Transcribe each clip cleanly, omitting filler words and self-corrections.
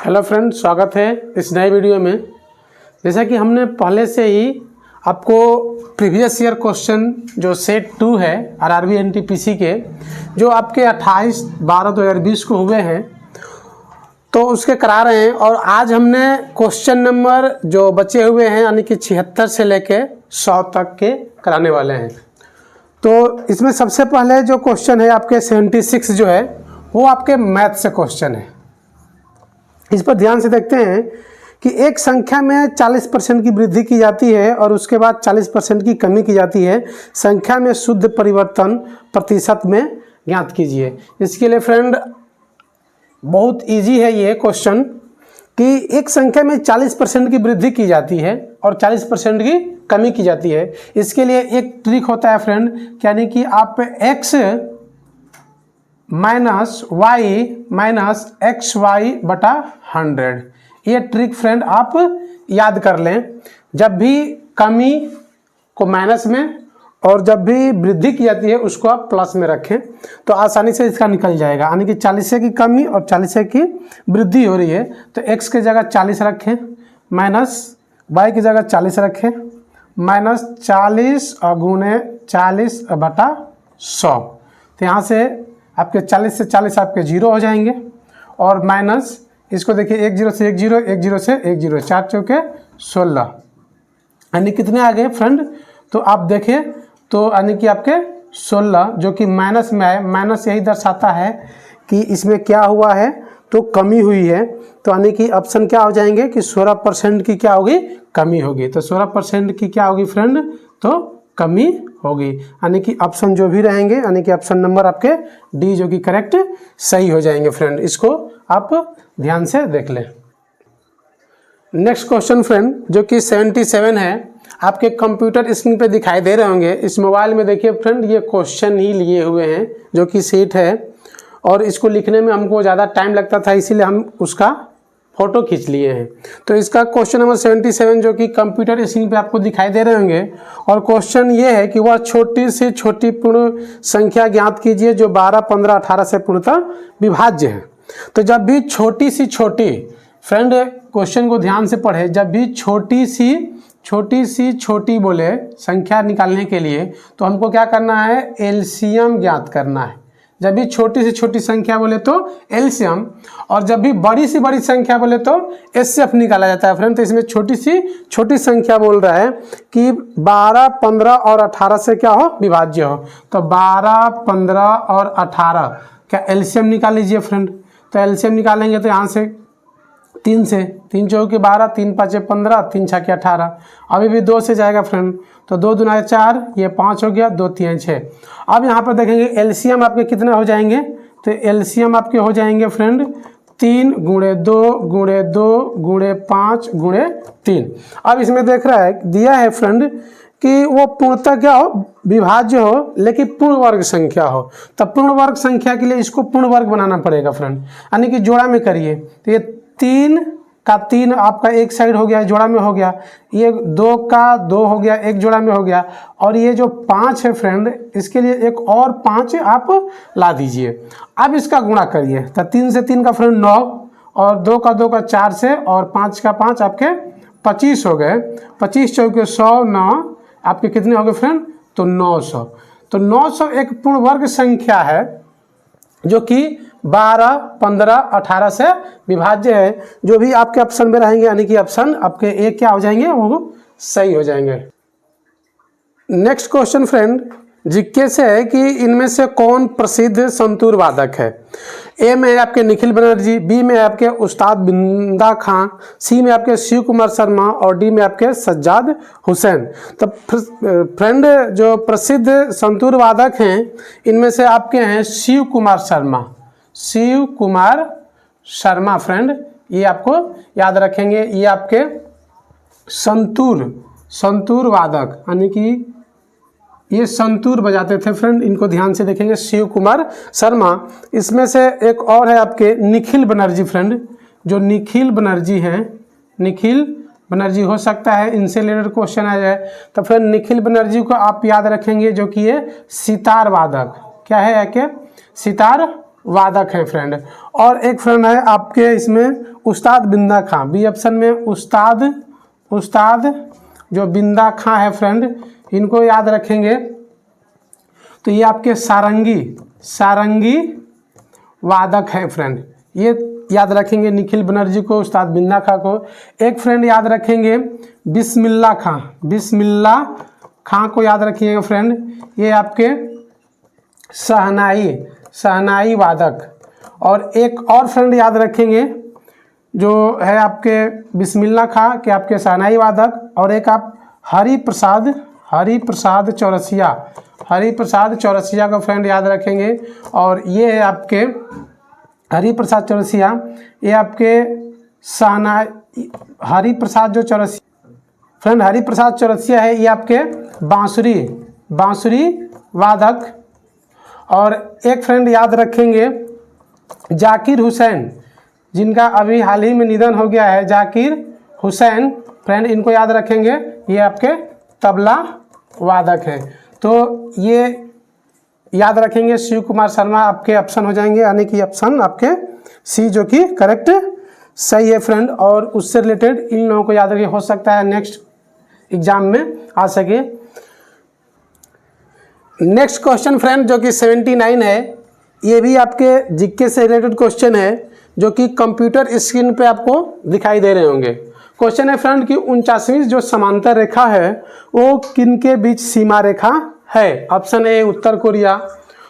Hello friend, स्वागत है इस नए वीडियो में। जैसा कि हमने पहले से ही आपको प्रीवियस ईयर क्वेश्चन जो सेट 2 है आरआरबी एनटीपीसी के, जो आपके 28/12/2020 को हुए हैं, तो उसके करा रहे हैं। और आज हमने क्वेश्चन नंबर जो बचे हुए हैं यानी कि 76 से लेके 100 तक के कराने वाले हैं। तो इसमें सबसे पहले जो क्वेश्चन है आपके 76 जो है वो आपके मैथ से क्वेश्चन है। इस पर ध्यान से देखते हैं कि एक संख्या में 40% की वृद्धि की जाती है और उसके बाद 40% की कमी की जाती है। संख्या में शुद्ध परिवर्तन प्रतिशत में ज्ञात कीजिए। इसके लिए फ्रेंड बहुत इजी है ये क्वेश्चन कि एक संख्या में 40% की वृद्धि की जाती है और 40% की कमी की जाती है। इसके लिए एक ट्रिक होता है फ्रेंड, यानी कि आप x minus Y minus X Y बटा 100, ये ट्रिक फ्रेंड आप याद कर लें। जब भी कमी को माइनस में और जब भी वृद्धि की जाती है उसको आप प्लस में रखें तो आसानी से इसका निकल जाएगा। यानी कि 40 की कमी और 40 की वृद्धि हो रही है तो x की जगह 40 रखें, माइनस y की जगह 40 रखें, माइनस 40 और गुणे 40 बटा 100। तो यहाँ से आपके 40 से 40 आपके 0 हो जाएंगे और माइनस इसको देखिए 1 0 से 1 0, 1 0 से 1 0, 4 चौके 16, यानी कितने आ गए फ्रेंड? तो आप देखें तो यानी कि आपके 16 जो कि माइनस में आए। माइनस यही दर्शाता है कि इसमें क्या हुआ है, तो कमी हुई है। तो यानी कि ऑप्शन क्या हो जाएंगे कि 16% की क्या होगी, कमी होगी। तो 16% की क्या होगी फ्रेंड, तो कमी होगी। यानी कि ऑप्शन जो भी रहेंगे यानी कि ऑप्शन नंबर आपके डी जो कि करेक्ट सही हो जाएंगे फ्रेंड। इसको आप ध्यान से देख लें। नेक्स्ट क्वेश्चन फ्रेंड जो कि 77 है, आपके कंप्यूटर स्क्रीन पे दिखाई दे रहे होंगे। इस मोबाइल में देखिए फ्रेंड ये क्वेश्चन ही लिए हुए हैं जो कि सीट है और इसको लिखने में हमको ज़्यादा टाइम लगता था, इसीलिए हम उसका फ़ोटो खींच लिए हैं। तो इसका क्वेश्चन नंबर 77 जो कि कंप्यूटर स्क्रीन पे आपको दिखाई दे रहे होंगे और क्वेश्चन ये है कि वह छोटी से छोटी पूर्ण संख्या ज्ञात कीजिए जो 12, 15, 18 से पूर्णतः विभाज्य है। तो जब भी छोटी सी छोटी, फ्रेंड क्वेश्चन को ध्यान से पढ़े, जब भी छोटी सी छोटी बोले संख्या निकालने के लिए तो हमको क्या करना है, एलसीएम ज्ञात करना है। जब भी छोटी से छोटी संख्या बोले तो एलसीएम, और जब भी बड़ी सी बड़ी संख्या बोले तो एचसीएफ निकाला जाता है फ्रेंड। तो इसमें छोटी सी छोटी संख्या बोल रहा है कि 12, 15 और 18 से क्या हो, विभाज्य हो। तो 12, 15 और 18 क्या एलसीएम निकाल लीजिए फ्रेंड। तो एलसीएम निकालेंगे तो यहाँ से 3 से 3 चौके 12, 3 5 15, 3 6 18, अभी भी 2 से जाएगा फ्रेंड। तो 2 दूना 4, ये 5 हो गया, 2 3 6। अब यहाँ पर देखेंगे एलसीएम आपके कितने हो जाएंगे, तो एलसीएम आपके हो जाएंगे फ्रेंड 3 गुणे 2 गुणे 2 गुणे 5 गुणे 3। अब इसमें देख रहा है दिया है फ्रेंड कि वो पूर्णतः क्या हो, विभाज्य हो, लेकिन पूर्ण वर्ग संख्या हो। तब पूर्ण वर्ग संख्या के लिए इसको पूर्ण वर्ग बनाना पड़ेगा फ्रेंड, यानी कि जोड़ा में करिए। तो ये 3 का 3 आपका एक साइड हो गया, जोड़ा में हो गया। ये 2 का 2 हो गया, एक जोड़ा में हो गया। और ये जो 5 है फ्रेंड, इसके लिए एक और 5 आप ला दीजिए। अब इसका गुणा करिए तो 3 से 3 का फ्रेंड 9 और 2 का 2 का 4 से और 5 का 5 आपके 25 हो गए। 25 चौके 100, 9 आपके कितने हो गए फ्रेंड, तो 900। तो 900 एक पूर्ण वर्ग संख्या है जो कि 12, 15, 18 से विभाज्य है। जो भी आपके ऑप्शन में रहेंगे यानी कि ऑप्शन आपके ए क्या हो जाएंगे, वो सही हो जाएंगे। नेक्स्ट क्वेश्चन फ्रेंड जिज्ञासा है कि इनमें से कौन प्रसिद्ध संतूर वादक है। ए में आपके निखिल बनर्जी, बी में आपके उस्ताद बिंदा खां, सी में आपके शिव कुमार शर्मा और डी में आपके सज्जाद हुसैन। तो फ्रेंड जो प्रसिद्ध संतूर वादक हैं इनमें से आपके हैं शिव कुमार शर्मा। शिव कुमार शर्मा फ्रेंड ये आपको याद रखेंगे। ये आपके संतूर वादक यानी कि ये संतूर बजाते थे फ्रेंड, इनको ध्यान से देखेंगे, शिव कुमार शर्मा। इसमें से एक और है आपके निखिल बनर्जी फ्रेंड, जो निखिल बनर्जी हैं, निखिल बनर्जी हो सकता है इनसे रिलेटेड क्वेश्चन आ जाए। तो फ्रेंड निखिल बनर्जी को आप याद रखेंगे जो कि ये सितार वादक, क्या है क्या, सितार वादक हैं फ्रेंड। और एक फ्रेंड है आपके इसमें उस्ताद बिंदा खां, बी ऑप्शन में उस्ताद जो बिंदा खां है फ्रेंड, इनको याद रखेंगे तो ये आपके सारंगी वादक हैं फ्रेंड, ये याद रखेंगे निखिल बनर्जी को, उस्ताद बिंदा खां को। एक फ्रेंड याद रखेंगे बिस्मिल्ला खां को याद रखिएगा फ्रेंड, ये आपके शहनाई वादक। और एक और फ्रेंड याद रखेंगे जो है आपके बिस्मिल्ला खां के आपके शहनाई वादक, और एक आप हरिप्रसाद चौरसिया का फ्रेंड याद रखेंगे। और ये है आपके हरिप्रसाद चौरसिया, ये आपके हरिप्रसाद चौरसिया है, ये आपके बांसुरी वादक। और एक फ्रेंड याद रखेंगे जाकिर हुसैन, जिनका अभी हाल ही में निधन हो गया है, जाकिर हुसैन फ्रेंड, इनको याद रखेंगे, ये आपके तबला वादक हैं। तो ये याद रखेंगे। शिव कुमार शर्मा आपके ऑप्शन हो जाएंगे, यानी कि ऑप्शन आपके सी जो कि करेक्ट सही है फ्रेंड। और उससे रिलेटेड इन लोगों को याद रखिए, हो सकता है नेक्स्ट एग्जाम में आ सके। नेक्स्ट क्वेश्चन फ्रेंड जो कि 79 है, ये भी आपके जीके से रिलेटेड क्वेश्चन है, जो कि कंप्यूटर स्क्रीन पे आपको दिखाई दे रहे होंगे। क्वेश्चन है फ्रेंड कि 49वीं जो समांतर रेखा है वो किनके बीच सीमा रेखा है। ऑप्शन ए उत्तर कोरिया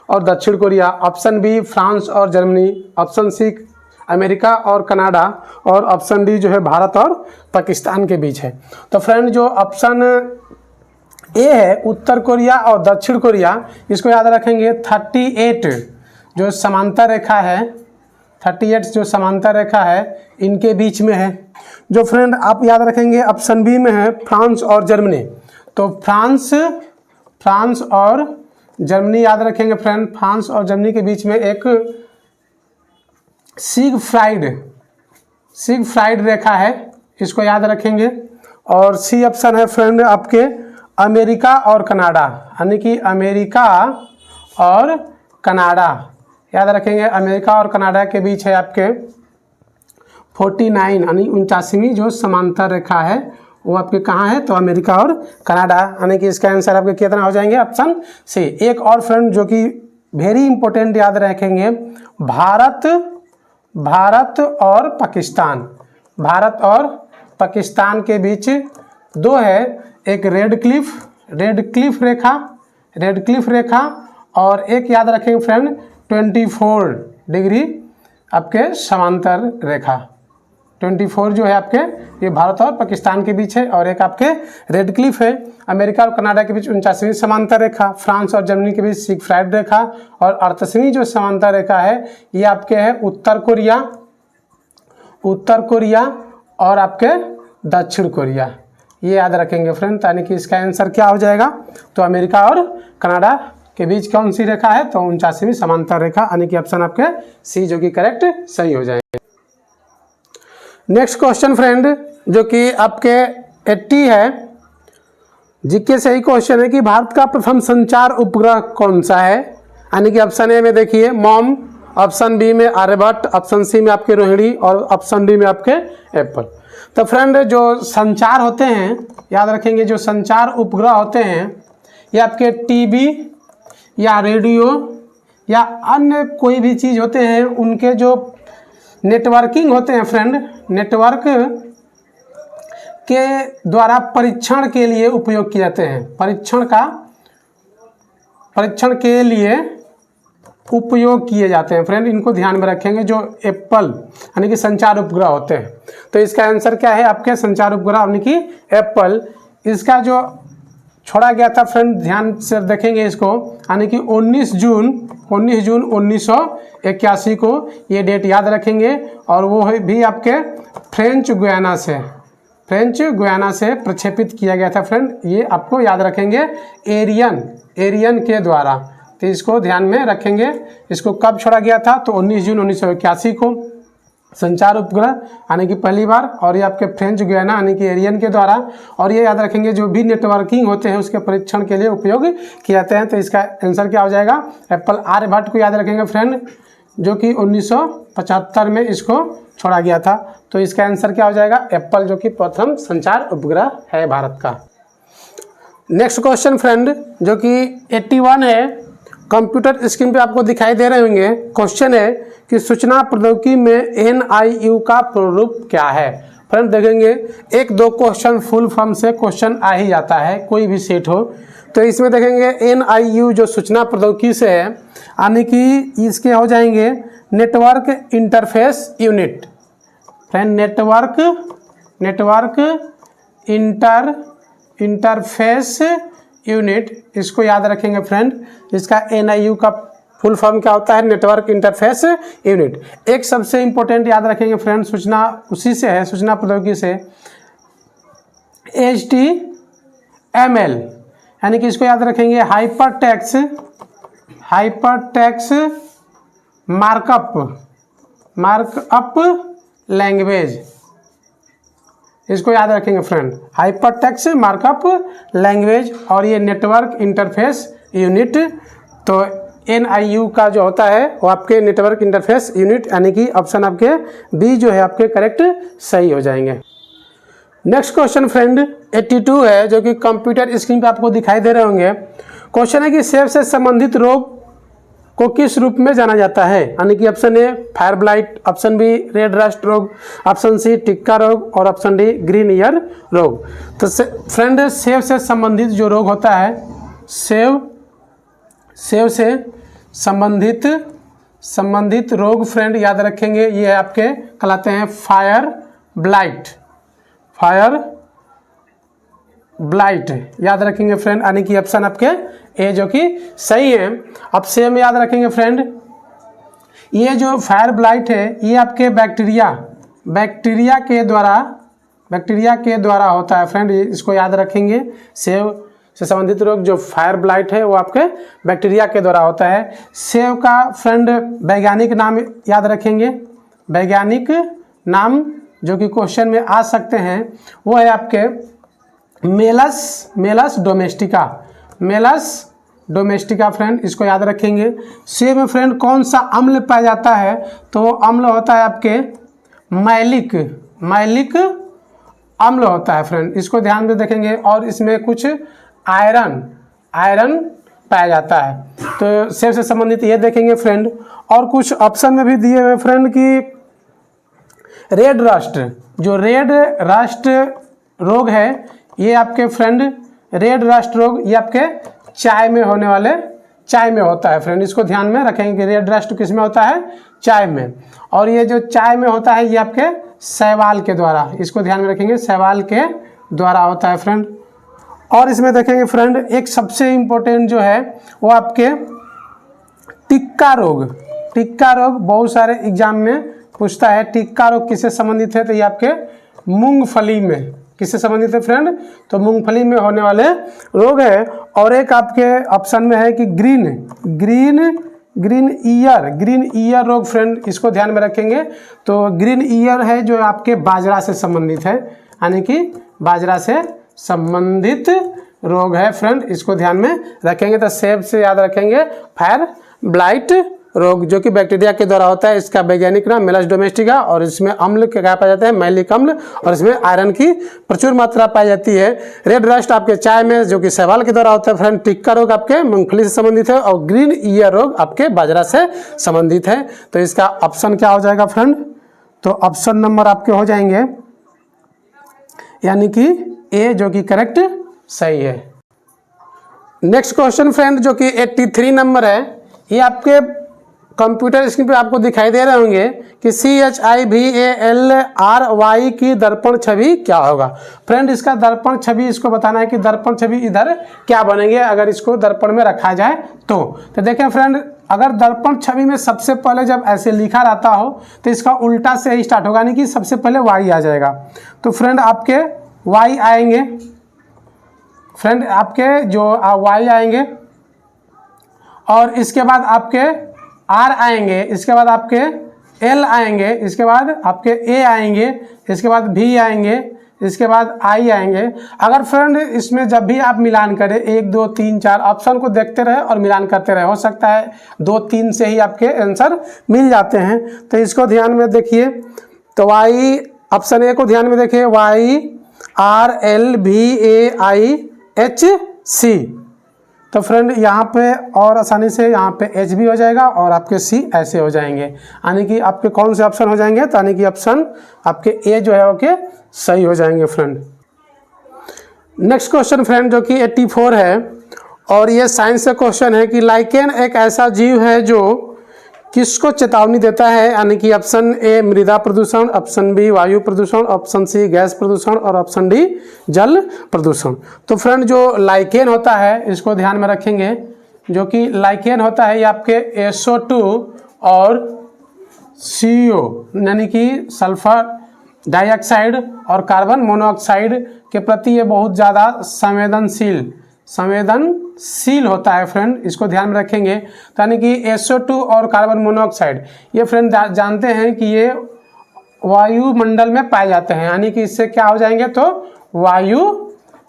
और दक्षिण कोरिया, ऑप्शन बी फ्रांस और जर्मनी, ऑप्शन सी अमेरिका और कनाडा, और ऑप्शन डी जो है भारत और पाकिस्तान के बीच है। तो फ्रेंड जो ऑप्शन ए है उत्तर कोरिया और दक्षिण कोरिया, इसको याद रखेंगे 38 जो समांतर रेखा है, 38 जो समांतर रेखा है इनके बीच में है। जो फ्रेंड आप याद रखेंगे ऑप्शन बी में है फ्रांस और जर्मनी, तो फ्रांस और जर्मनी याद रखेंगे फ्रेंड। फ्रांस और जर्मनी के बीच में एक सिगफ्राइड रेखा है, इसको याद रखेंगे। और सी ऑप्शन है फ्रेंड आपके अमेरिका और कनाडा, यानी कि अमेरिका और कनाडा याद रखेंगे। अमेरिका और कनाडा के बीच है आपके 49 यानी 49वीं जो समांतर रेखा है वो आपके कहाँ है, तो अमेरिका और कनाडा, यानी कि इसका आंसर आपके कितना हो जाएंगे, ऑप्शन सी। एक और फ्रेंड जो कि वेरी इंपॉर्टेंट याद रखेंगे, भारत और पाकिस्तान के बीच दो है, एक रेड क्लिफ रेखा और एक याद रखेंगे फ्रेंड 24 डिग्री आपके समांतर रेखा। 24 जो है आपके ये भारत और पाकिस्तान के बीच है, और एक आपके रेड क्लिफ है अमेरिका और कनाडा के बीच 49वीं समांतर रेखा, फ्रांस और जर्मनी के बीच सिगफ्राइड रेखा, और 38वीं जो समांतर रेखा है ये आपके है उत्तर कोरिया और आपके दक्षिण कोरिया, ये याद रखेंगे फ्रेंड। यानी कि इसका आंसर क्या हो जाएगा, तो अमेरिका और कनाडा के बीच कौन सी रेखा है, तो 49वीं समांतर रेखा, यानी कि ऑप्शन आपके सी जो कि करेक्ट सही हो जाएगा। नेक्स्ट क्वेश्चन फ्रेंड जो कि आपके 80 है, जीके से ही क्वेश्चन है कि भारत का प्रथम संचार उपग्रह कौन सा है, यानी कि ऑप्शन ए में देखिए मॉम, ऑप्शन बी में आर्यभट्ट, ऑप्शन सी में आपके रोहिणी, और ऑप्शन डी में आपके एप्पल। तो फ्रेंड जो संचार होते हैं याद रखेंगे, जो संचार उपग्रह होते हैं ये आपके टीवी या रेडियो या अन्य कोई भी चीज़ होते हैं, उनके जो नेटवर्किंग होते हैं फ्रेंड, नेटवर्क के द्वारा परीक्षण के लिए उपयोग किए जाते हैं, परीक्षण के लिए उपयोग किए जाते हैं फ्रेंड, इनको ध्यान में रखेंगे। जो एप्पल यानी कि संचार उपग्रह होते हैं, तो इसका आंसर क्या है आपके संचार उपग्रह यानी कि एप्पल। इसका जो छोड़ा गया था फ्रेंड ध्यान से देखेंगे इसको, यानी कि 19 जून 1981 को ये डेट याद रखेंगे, और वो भी आपके फ्रेंच गुयाना से प्रक्षेपित किया गया था फ्रेंड, ये आपको याद रखेंगे एरियन के द्वारा, तो इसको ध्यान में रखेंगे। इसको कब छोड़ा गया था, तो 19 जून 1981 को संचार उपग्रह यानी कि पहली बार, और ये आपके फ्रेंच गुयाना यानी कि एरियन के द्वारा। और ये याद रखेंगे जो भी नेटवर्किंग होते हैं उसके परीक्षण के लिए उपयोग किए जाते हैं, तो इसका आंसर क्या हो जाएगा, एप्पल। आर्यभट्ट को याद रखेंगे फ्रेंड जो कि 1975 में इसको छोड़ा गया था। तो इसका आंसर क्या हो जाएगा? एप्पल, जो कि प्रथम संचार उपग्रह है भारत का। नेक्स्ट क्वेश्चन फ्रेंड, जो कि 81 है, कंप्यूटर स्क्रीन पे आपको दिखाई दे रहे होंगे। क्वेश्चन है कि सूचना प्रौद्योगिकी में NIU का पूर्ण रूप क्या है? फ्रेंड देखेंगे, एक दो क्वेश्चन फुल फॉर्म से क्वेश्चन आ ही जाता है, कोई भी सेट हो। तो इसमें देखेंगे NIU जो सूचना प्रौद्योगिकी से है, यानी कि इसके हो जाएंगे network interface unit. Friend network interface unit, इसको याद रखेंगे फ्रेंड। इसका NIU का फुल फॉर्म क्या होता है? Network interface unit. एक सबसे इंपॉर्टेंट याद रखेंगे फ्रेंड, सूचना उसी से है, सूचना प्रौद्योगिकी से, HTML, यानी कि इसको याद रखेंगे हाइपरटेक्स्ट मार्कअप लैंग्वेज। इसको याद रखेंगे फ्रेंड, हाइपरटेक्स्ट मार्कअप लैंग्वेज। और ये नेटवर्क इंटरफेस यूनिट। तो NIU का जो होता है वो आपके नेटवर्क इंटरफेस यूनिट, यानी कि ऑप्शन आपके बी जो है आपके करेक्ट सही हो जाएंगे। नेक्स्ट क्वेश्चन फ्रेंड 82 है, जो कि कंप्यूटर स्क्रीन पे आपको दिखाई दे रहे होंगे। क्वेश्चन है कि सेब से संबंधित रोग को किस रूप में जाना जाता है? यानी कि option A fire blight, option B red rust रोग, ऑप्शन सी टिक्का रोग और ऑप्शन डी ग्रीन ईयर रोग। तो फ्रेंड सेब से संबंधित जो रोग होता है, सेब से संबंधित रोग फ्रेंड याद रखेंगे, ये आपके कहलाते हैं फायर ब्लाइट याद रखेंगे फ्रेंड, यानी कि ऑप्शन आपके ए जो कि सही है। अब सेम याद रखेंगे फ्रेंड, ये जो फायर ब्लाइट है ये आपके बैक्टीरिया के द्वारा होता है फ्रेंड, इसको याद रखेंगे। सेब से संबंधित रोग जो फायर ब्लाइट है वो आपके बैक्टीरिया के द्वारा होता है। सेब का फ्रेंड वैज्ञानिक नाम याद रखेंगे, वैज्ञानिक नाम जो कि क्वेश्चन में आ सकते हैं, वो है आपके मेलस डोमेस्टिका फ्रेंड, इसको याद रखेंगे। सेब में फ्रेंड कौन सा अम्ल पाया जाता है? तो अम्ल होता है आपके मैलिक अम्ल होता है फ्रेंड, इसको ध्यान में देखेंगे। और इसमें कुछ आयरन पाया जाता है। तो सेब से संबंधित ये देखेंगे फ्रेंड। और कुछ ऑप्शन में भी दिए हुए फ्रेंड कि रेड रस्ट रोग है, ये आपके फ्रेंड रेड रस्ट रोग ये आपके चाय में होता है फ्रेंड, इसको ध्यान में रखेंगे कि रेड रस्ट किस में होता है? चाय में। और ये जो चाय में होता है ये आपके शैवाल के द्वारा, इसको ध्यान में रखेंगे, शैवाल के द्वारा होता है फ्रेंड। और इसमें देखेंगे फ्रेंड एक सबसे इम्पोर्टेंट जो है वो आपके टिक्का रोग बहुत सारे एग्जाम में पूछता है। टिक्का रोग किससे संबंधित है? तो ये आपके मूंगफली में, किससे संबंधित है फ्रेंड? तो मूंगफली में होने वाले रोग है। और एक आपके ऑप्शन में है कि ग्रीन ईयर रोग फ्रेंड, इसको ध्यान में रखेंगे। तो ग्रीन ईयर है जो आपके बाजरा से संबंधित है, यानी कि बाजरा से संबंधित रोग है फ्रेंड, इसको ध्यान में रखेंगे। तो सेब से याद रखेंगे फायर ब्लाइट रोग, जो कि बैक्टीरिया के द्वारा होता है। इसका वैज्ञानिक नाम मेलस डोमेस्टिका, और इसमें अम्ल क्या पाया जाता है? मैलिक अम्ल, और इसमें आयरन की प्रचुर मात्रा पाई जाती है। रेड रस्ट आपके चाय में जो कि शैवाल के द्वारा होता है फ्रेंड। टिक्का रोग आपके मूंगफली से संबंधित है, और ग्रीन ईयर रोग आपके बाजरा से संबंधित है। तो इसका ऑप्शन क्या हो जाएगा फ्रेंड? तो ऑप्शन नंबर आपके हो जाएंगे, यानी कि ए जो कि करेक्ट सही है। नेक्स्ट क्वेश्चन फ्रेंड जो कि 83 नंबर है, ये आपके कंप्यूटर स्क्रीन पे आपको दिखाई दे रहे होंगे कि CHIVALRY की दर्पण छवि क्या होगा? फ्रेंड इसका दर्पण छवि, इसको बताना है कि दर्पण छवि इधर क्या बनेंगे अगर इसको दर्पण में रखा जाए तो देखें फ्रेंड, अगर दर्पण छवि में सबसे पहले जब ऐसे लिखा रहता हो तो इसका उल्टा से ही स्टार्ट होगा, यानी कि सबसे पहले Y आ जाएगा। तो फ्रेंड आपके Y आएंगे, फ्रेंड आपके जो Y आएंगे, और इसके बाद आपके R आएंगे, इसके बाद आपके L आएंगे, इसके बाद आपके A आएंगे, इसके बाद V आएंगे, इसके बाद आई आएंगे। अगर फ्रेंड इसमें जब भी आप मिलान करें 1 2 3 4 ऑप्शन को देखते रहे और मिलान करते रहे, हो सकता है 2 3 से ही आपके आंसर मिल जाते हैं। तो इसको ध्यान में देखिए। तो वाई ऑप्शन ए को ध्यान में देखिए, YRLVAIHC। तो फ्रेंड यहाँ पे और आसानी से यहाँ पे एच भी हो जाएगा और आपके सी ऐसे हो जाएंगे, यानी कि आपके कौन से ऑप्शन हो जाएंगे, तो यानी कि ऑप्शन आपके ए जो है ओके सही हो जाएंगे फ्रेंड। नेक्स्ट क्वेश्चन फ्रेंड जो कि 84 है और ये साइंस का क्वेश्चन है कि लाइकेन एक ऐसा जीव है जो किसको चेतावनी देता है, यानी कि ऑप्शन ए मृदा प्रदूषण, ऑप्शन बी वायु प्रदूषण, ऑप्शन सी गैस प्रदूषण और ऑप्शन डी जल प्रदूषण। तो फ्रेंड जो लाइकेन होता है इसको ध्यान में रखेंगे, जो कि लाइकेन होता है ये आपके SO2 और CO यानी कि सल्फर डाइऑक्साइड और कार्बन मोनोऑक्साइड के प्रति ये बहुत ज़्यादा संवेदनशील होता है फ्रेंड, इसको ध्यान में रखेंगे। तो यानी कि SO2 और कार्बन मोनोऑक्साइड ये फ्रेंड जानते हैं कि ये वायुमंडल में पाए जाते हैं, यानी कि इससे क्या हो जाएंगे, तो वायु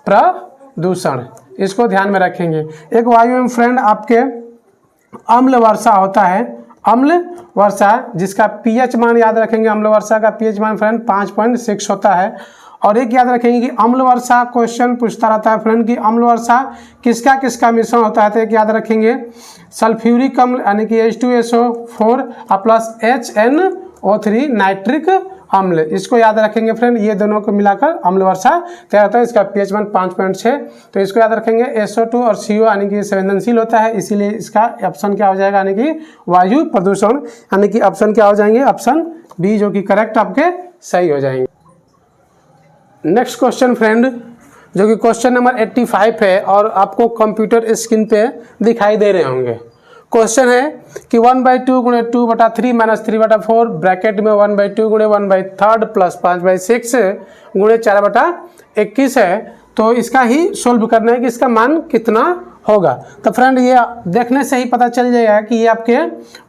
प्रदूषण, इसको ध्यान में रखेंगे। एक वायु में फ्रेंड आपके अम्ल वर्षा होता है, अम्ल वर्षा जिसका pH मान याद रखेंगे, अम्ल वर्षा का pH मान फ्रेंड 5.6 होता है। और एक याद रखेंगे कि अम्ल वर्षा क्वेश्चन पूछता रहता है फ्रेंड कि अम्ल वर्षा किसका किसका मिश्रण होता है, तो एक याद रखेंगे सल्फ्यूरिक अम्ल यानी कि H2SO4 प्लस HNO3 नाइट्रिक अम्ल, इसको याद रखेंगे फ्रेंड। ये दोनों को मिलाकर अम्ल वर्षा तैयार होता है, इसका pH मान 5.6, तो इसको याद रखेंगे। SO2 और CO यानी कि संवेदनशील होता है, इसीलिए इसका ऑप्शन क्या हो जाएगा, यानी कि वायु प्रदूषण, यानी कि ऑप्शन क्या हो जाएंगे, ऑप्शन बी जो कि करेक्ट आपके सही हो जाएंगे। नेक्स्ट क्वेश्चन फ्रेंड जो कि क्वेश्चन नंबर 85 है और आपको कंप्यूटर स्क्रीन पे दिखाई दे रहे होंगे। क्वेश्चन है कि 1/2 गुणे 2/3 माइनस 3/4 ब्रैकेट में 1/2 गुणे 1/3 प्लस 5/6 गुणे 4/21 है। तो इसका ही सोल्व करना है कि इसका मान कितना होगा। तो फ्रेंड ये देखने से ही पता चल जाएगा कि ये आपके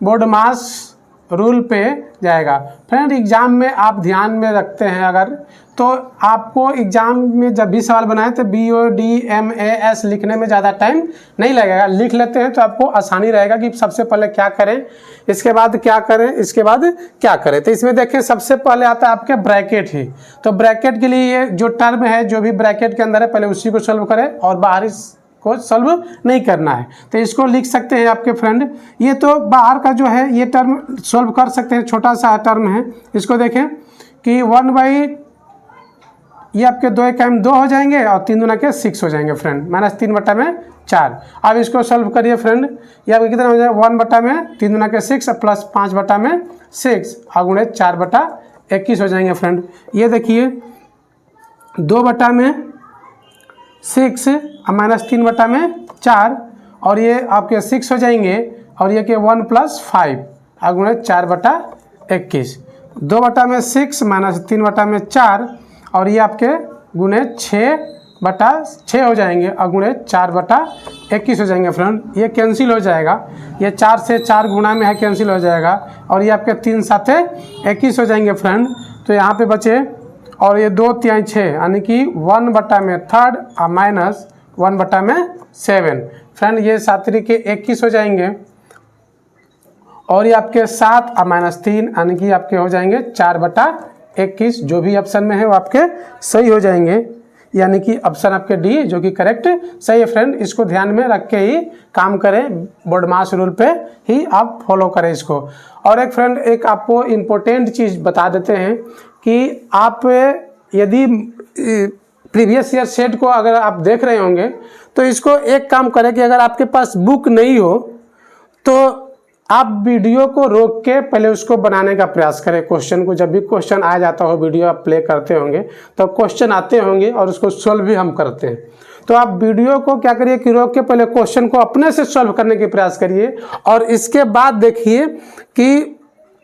बोर्ड मास रूल पे जाएगा। फ्रेंड एग्जाम में आप ध्यान में रखते हैं अगर, तो आपको एग्जाम में जब भी सवाल बनाए तो BODMAS लिखने में ज़्यादा टाइम नहीं लगेगा, लिख लेते हैं तो आपको आसानी रहेगा कि सबसे पहले क्या करें, इसके बाद क्या करें, इसके बाद क्या करें। तो इसमें देखें सबसे पहले आता है आपके ब्रैकेट ही। तो ब्रैकेट के लिए ये जो टर्म है जो भी ब्रैकेट के अंदर है पहले उसी को सॉल्व करें और बाहरी को सॉल्व नहीं करना है। तो इसको लिख सकते हैं आपके फ्रेंड, ये तो बाहर का जो है ये टर्म सॉल्व कर सकते हैं, छोटा सा टर्म है। इसको देखें कि 1 ये आपके 2 1 2 हो जाएंगे और 3 दूना के 6 हो जाएंगे फ्रेंड, -3/4। अब इसको सॉल्व करिए फ्रेंड, ये आपके कितना हो जाएगा 1/3 दूना के 6 प्लस 5/6 और गुणे 4/21 हो जाएंगे फ्रेंड। ये देखिए 2/6 -3/4 और ये आपके 6 हो जाएंगे और ये के 1 + 5 और गुणे 4/21। 2/6 -3/4 और ये आपके गुणे 6/6 हो जाएंगे और गुणे 4/21 हो जाएंगे फ्रेंड। ये कैंसिल हो जाएगा, ये 4 से 4 गुणा में है, कैंसिल हो जाएगा और ये आपके 3 7 21 हो जाएंगे फ्रेंड। तो यहाँ पे बचे और ये 2 3 6 यानी कि 1/3 और माइनस 1/7 फ्रेंड, ये 7 के 21 हो जाएंगे और ये आपके 7 और -3 यानी कि आपके हो जाएंगे 4/21। जो भी ऑप्शन में है वो आपके सही हो जाएंगे, यानी कि ऑप्शन आपके डी जो कि करेक्ट सही है फ्रेंड। इसको ध्यान में रख के ही काम करें, बोर्ड मास रूल पे ही आप फॉलो करें इसको। और एक फ्रेंड एक आपको इम्पोर्टेंट चीज़ बता देते हैं कि आप यदि प्रीवियस ईयर सेट को अगर आप देख रहे होंगे तो इसको एक काम करें कि अगर आपके पास बुक नहीं हो तो आप वीडियो को रोक के पहले उसको बनाने का प्रयास करें। क्वेश्चन को जब भी क्वेश्चन आ जाता हो, वीडियो आप प्ले करते होंगे तो क्वेश्चन आते होंगे और उसको सॉल्व भी हम करते हैं। तो आप वीडियो को क्या करिए कि रोक के पहले क्वेश्चन को अपने से सॉल्व करने के प्रयास करिए और इसके बाद देखिए कि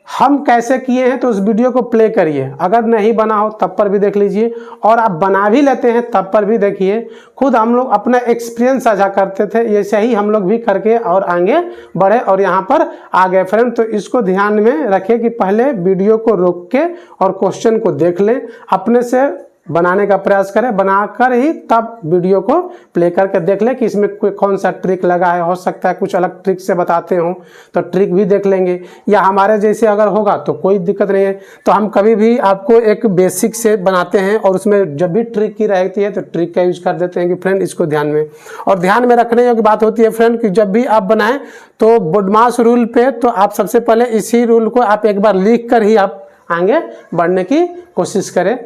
हम कैसे किए हैं, तो उस वीडियो को प्ले करिए। अगर नहीं बना हो तब पर भी देख लीजिए और आप बना भी लेते हैं तब पर भी देखिए। खुद हम लोग अपना एक्सपीरियंस साझा करते थे, ऐसे ही हम लोग भी करके और आगे बढ़े और यहाँ पर आ गए फ्रेंड। तो इसको ध्यान में रखें कि पहले वीडियो को रोक के और क्वेश्चन को देख लें, अपने से बनाने का प्रयास करें, बनाकर ही तब वीडियो को प्ले करके देख लें कि इसमें कोई कौन सा ट्रिक लगा है। हो सकता है कुछ अलग ट्रिक से बताते हो तो ट्रिक भी देख लेंगे, या हमारे जैसे अगर होगा तो कोई दिक्कत नहीं है। तो हम कभी भी आपको एक बेसिक से बनाते हैं और उसमें जब भी ट्रिक की रहती है तो ट्रिक का यूज कर देते हैं कि फ्रेंड इसको ध्यान में, और ध्यान में रखने योग्य बात होती है फ्रेंड कि जब भी आप बनाएं तो बोडमास रूल पे तो आप सबसे पहले इसी रूल को आप एक बार लिख कर ही आप आगे बढ़ने की कोशिश करें।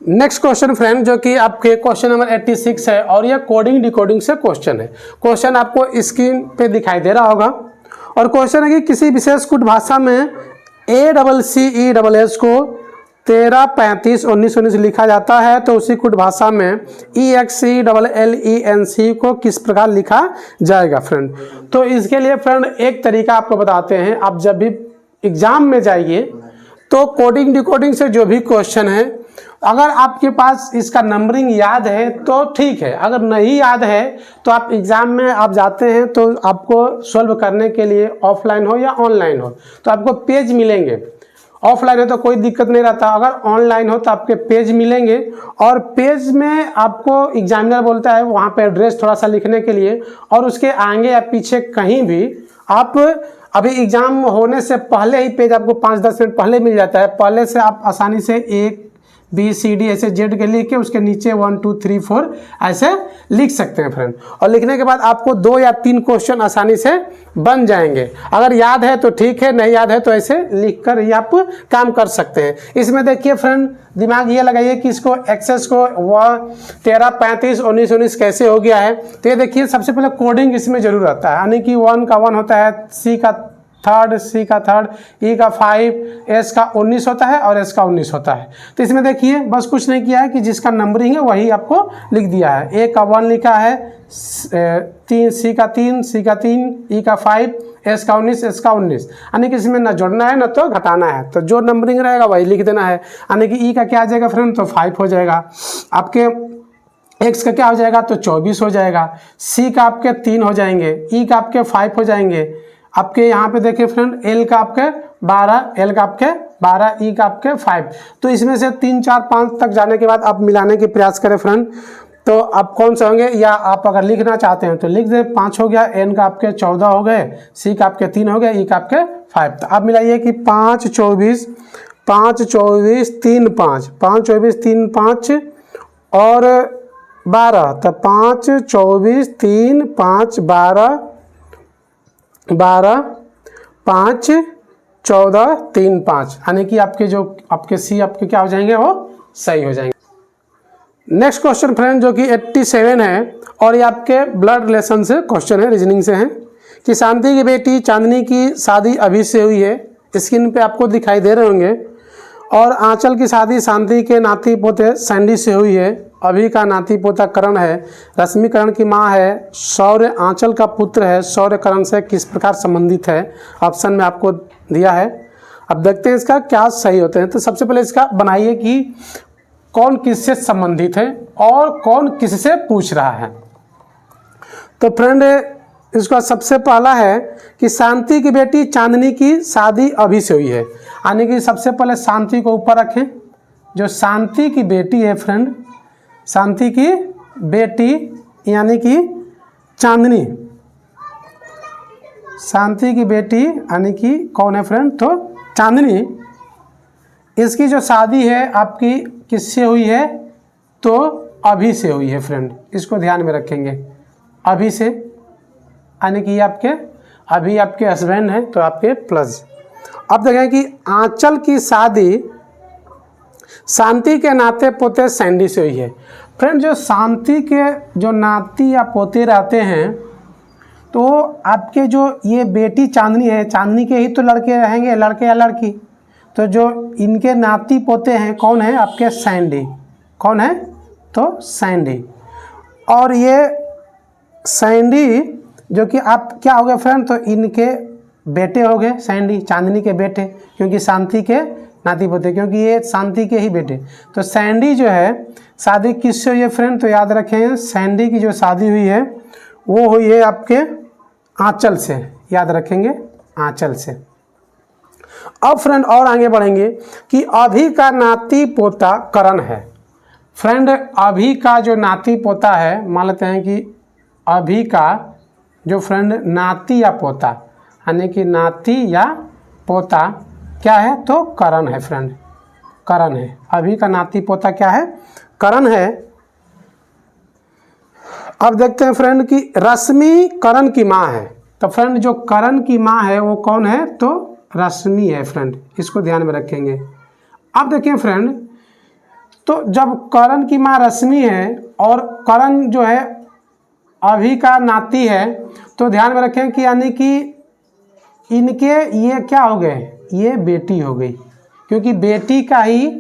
नेक्स्ट क्वेश्चन फ्रेंड जो कि आपके क्वेश्चन नंबर 86 है और यह कोडिंग डिकोडिंग से क्वेश्चन है। क्वेश्चन आपको स्क्रीन पे दिखाई दे रहा होगा और क्वेश्चन है कि किसी विशेष कुट भाषा में ACCESS को 13351919 लिखा जाता है तो उसी कुट भाषा में EXELLENC को किस प्रकार लिखा जाएगा फ्रेंड। तो इसके लिए फ्रेंड एक तरीका आपको बताते हैं। आप जब भी एग्जाम में जाइए तो कोडिंग डिकोडिंग से जो भी क्वेश्चन है, अगर आपके पास इसका नंबरिंग याद है तो ठीक है, अगर नहीं याद है तो आप एग्ज़ाम में आप जाते हैं तो आपको सॉल्व करने के लिए ऑफलाइन हो या ऑनलाइन हो तो आपको पेज मिलेंगे। ऑफलाइन है तो कोई दिक्कत नहीं रहता, अगर ऑनलाइन हो तो आपके पेज मिलेंगे और पेज में आपको एग्जामिनर बोलता है वहाँ पे एड्रेस थोड़ा सा लिखने के लिए, और उसके आगे या पीछे कहीं भी आप अभी एग्जाम होने से पहले ही पेज आपको 5-10 मिनट पहले मिल जाता है। पहले से आप आसानी से ABCD ऐसे जेड के लिख के उसके नीचे 1 2 3 4 ऐसे लिख सकते हैं फ्रेंड, और लिखने के बाद आपको 2 या 3 क्वेश्चन आसानी से बन जाएंगे। अगर याद है तो ठीक है, नहीं याद है तो ऐसे लिख कर ही आप काम कर सकते हैं। इसमें देखिए फ्रेंड दिमाग ये लगाइए कि इसको एक्सेस को 13351919 कैसे हो गया है। तो ये देखिए सबसे पहले कोडिंग इसमें जरूर आता है, यानी कि 1 का 1 होता है, C का 3rd, C का 3rd, E का 5, S का 19 होता है और S का 19 होता है। तो इसमें देखिए बस कुछ नहीं किया है कि जिसका नंबरिंग है वही आपको लिख दिया है। A का 1 लिखा है, 3 C का 3, C का 3, E का 5, S का 19, S का 19, यानी कि इसमें ना जोड़ना है ना तो घटाना है, तो जो नंबरिंग रहेगा वही लिख देना है। यानी कि E का क्या आ जाएगा फ्रेंड, तो 5 हो जाएगा। आपके X का क्या हो जाएगा, तो 24 हो जाएगा। C का आपके 3 हो जाएंगे, E का आपके 5 हो जाएंगे। आपके यहाँ पे देखिए फ्रेंड L का आपके 12, L का आपके 12, E का आपके 5। तो इसमें से 3 4 5 तक जाने के बाद आप मिलाने की प्रयास करें फ्रेंड, तो आप कौन से होंगे, या आप अगर लिखना चाहते हैं तो लिख दे। 5 हो गया, N का आपके 14 हो गए, C का आपके 3 हो गए, E का आपके 5। तो आप मिलाइए कि 5 24 5 24 3 5 5 24 3 5 और 12, तो 5 24 3 5 12 12 5 14 3 5, यानी कि आपके जो आपके C आपके क्या हो जाएंगे, वो सही हो जाएंगे। नेक्स्ट क्वेश्चन फ्रेंड जो कि 87 है और ये आपके ब्लड रिलेशन से क्वेश्चन है, रीजनिंग से है कि शांति की बेटी चांदनी की शादी अभी से हुई है, स्क्रीन पे आपको दिखाई दे रहे होंगे, और आंचल की शादी शांति के नाती पोते सैंडी से हुई है। अभी का नाती पोता करण है, रश्मि करण की माँ है, शौर्य आंचल का पुत्र है, शौर्य करण से किस प्रकार संबंधित है। ऑप्शन में आपको दिया है, अब देखते हैं इसका क्या सही होते हैं। तो सबसे पहले इसका बनाइए कि कौन किससे संबंधित है और कौन किससे पूछ रहा है। तो फ्रेंड इसका सबसे पहला है कि शांति की बेटी चांदनी की शादी अभी से हुई है, यानी कि सबसे पहले शांति को ऊपर रखें। जो शांति की बेटी है फ्रेंड, शांति की बेटी यानी कि चांदनी, शांति की बेटी यानी कि कौन है फ्रेंड, तो चांदनी, इसकी जो शादी है आपकी किससे हुई है, तो अभी से हुई है फ्रेंड। इसको ध्यान में रखेंगे, अभी से, यानी कि आपके अभी आपके हस्बैंड हैं तो आपके प्लस। अब देखें कि आंचल की शादी शांति के नाते पोते सैंडी से हुई है। फ्रेंड जो शांति के जो नाती या पोते रहते हैं तो आपके जो ये बेटी चांदनी है, चांदनी के ही तो लड़के रहेंगे, लड़के या लड़की, तो जो इनके नाती पोते हैं कौन है, आपके सैंडी। कौन है, तो सैंडी। और ये सैंडी जो कि आप क्या हो गए फ्रेंड, तो इनके बेटे हो गए सैंडी, चांदनी के बेटे, क्योंकि शांति के नाती पोते, क्योंकि ये शांति के ही बेटे। तो सैंडी जो है शादी किससे हुई है फ्रेंड, तो याद रखें सैंडी की जो शादी हुई है वो हुई है आपके आंचल से, याद रखेंगे आंचल से। अब फ्रेंड और आगे बढ़ेंगे कि अभी का नाती पोता करण है। फ्रेंड अभी का जो नाती पोता है, मान लेते हैं कि अभी का जो फ्रेंड नाती या पोता, यानी कि नाती या पोता क्या है, तो करण है फ्रेंड, करण है। अभी का नाती पोता क्या है, करण है। अब देखते हैं फ्रेंड कि रश्मि करण की माँ है। तो फ्रेंड जो करण की माँ है वो कौन है, तो रश्मि है फ्रेंड, इसको ध्यान में रखेंगे। अब देखिए फ्रेंड, तो जब करण की माँ रश्मि है और करण जो है अभी का नाती है, तो ध्यान में रखें कि यानी कि इनके ये क्या हो गए, ये बेटी हो गई, क्योंकि बेटी का ही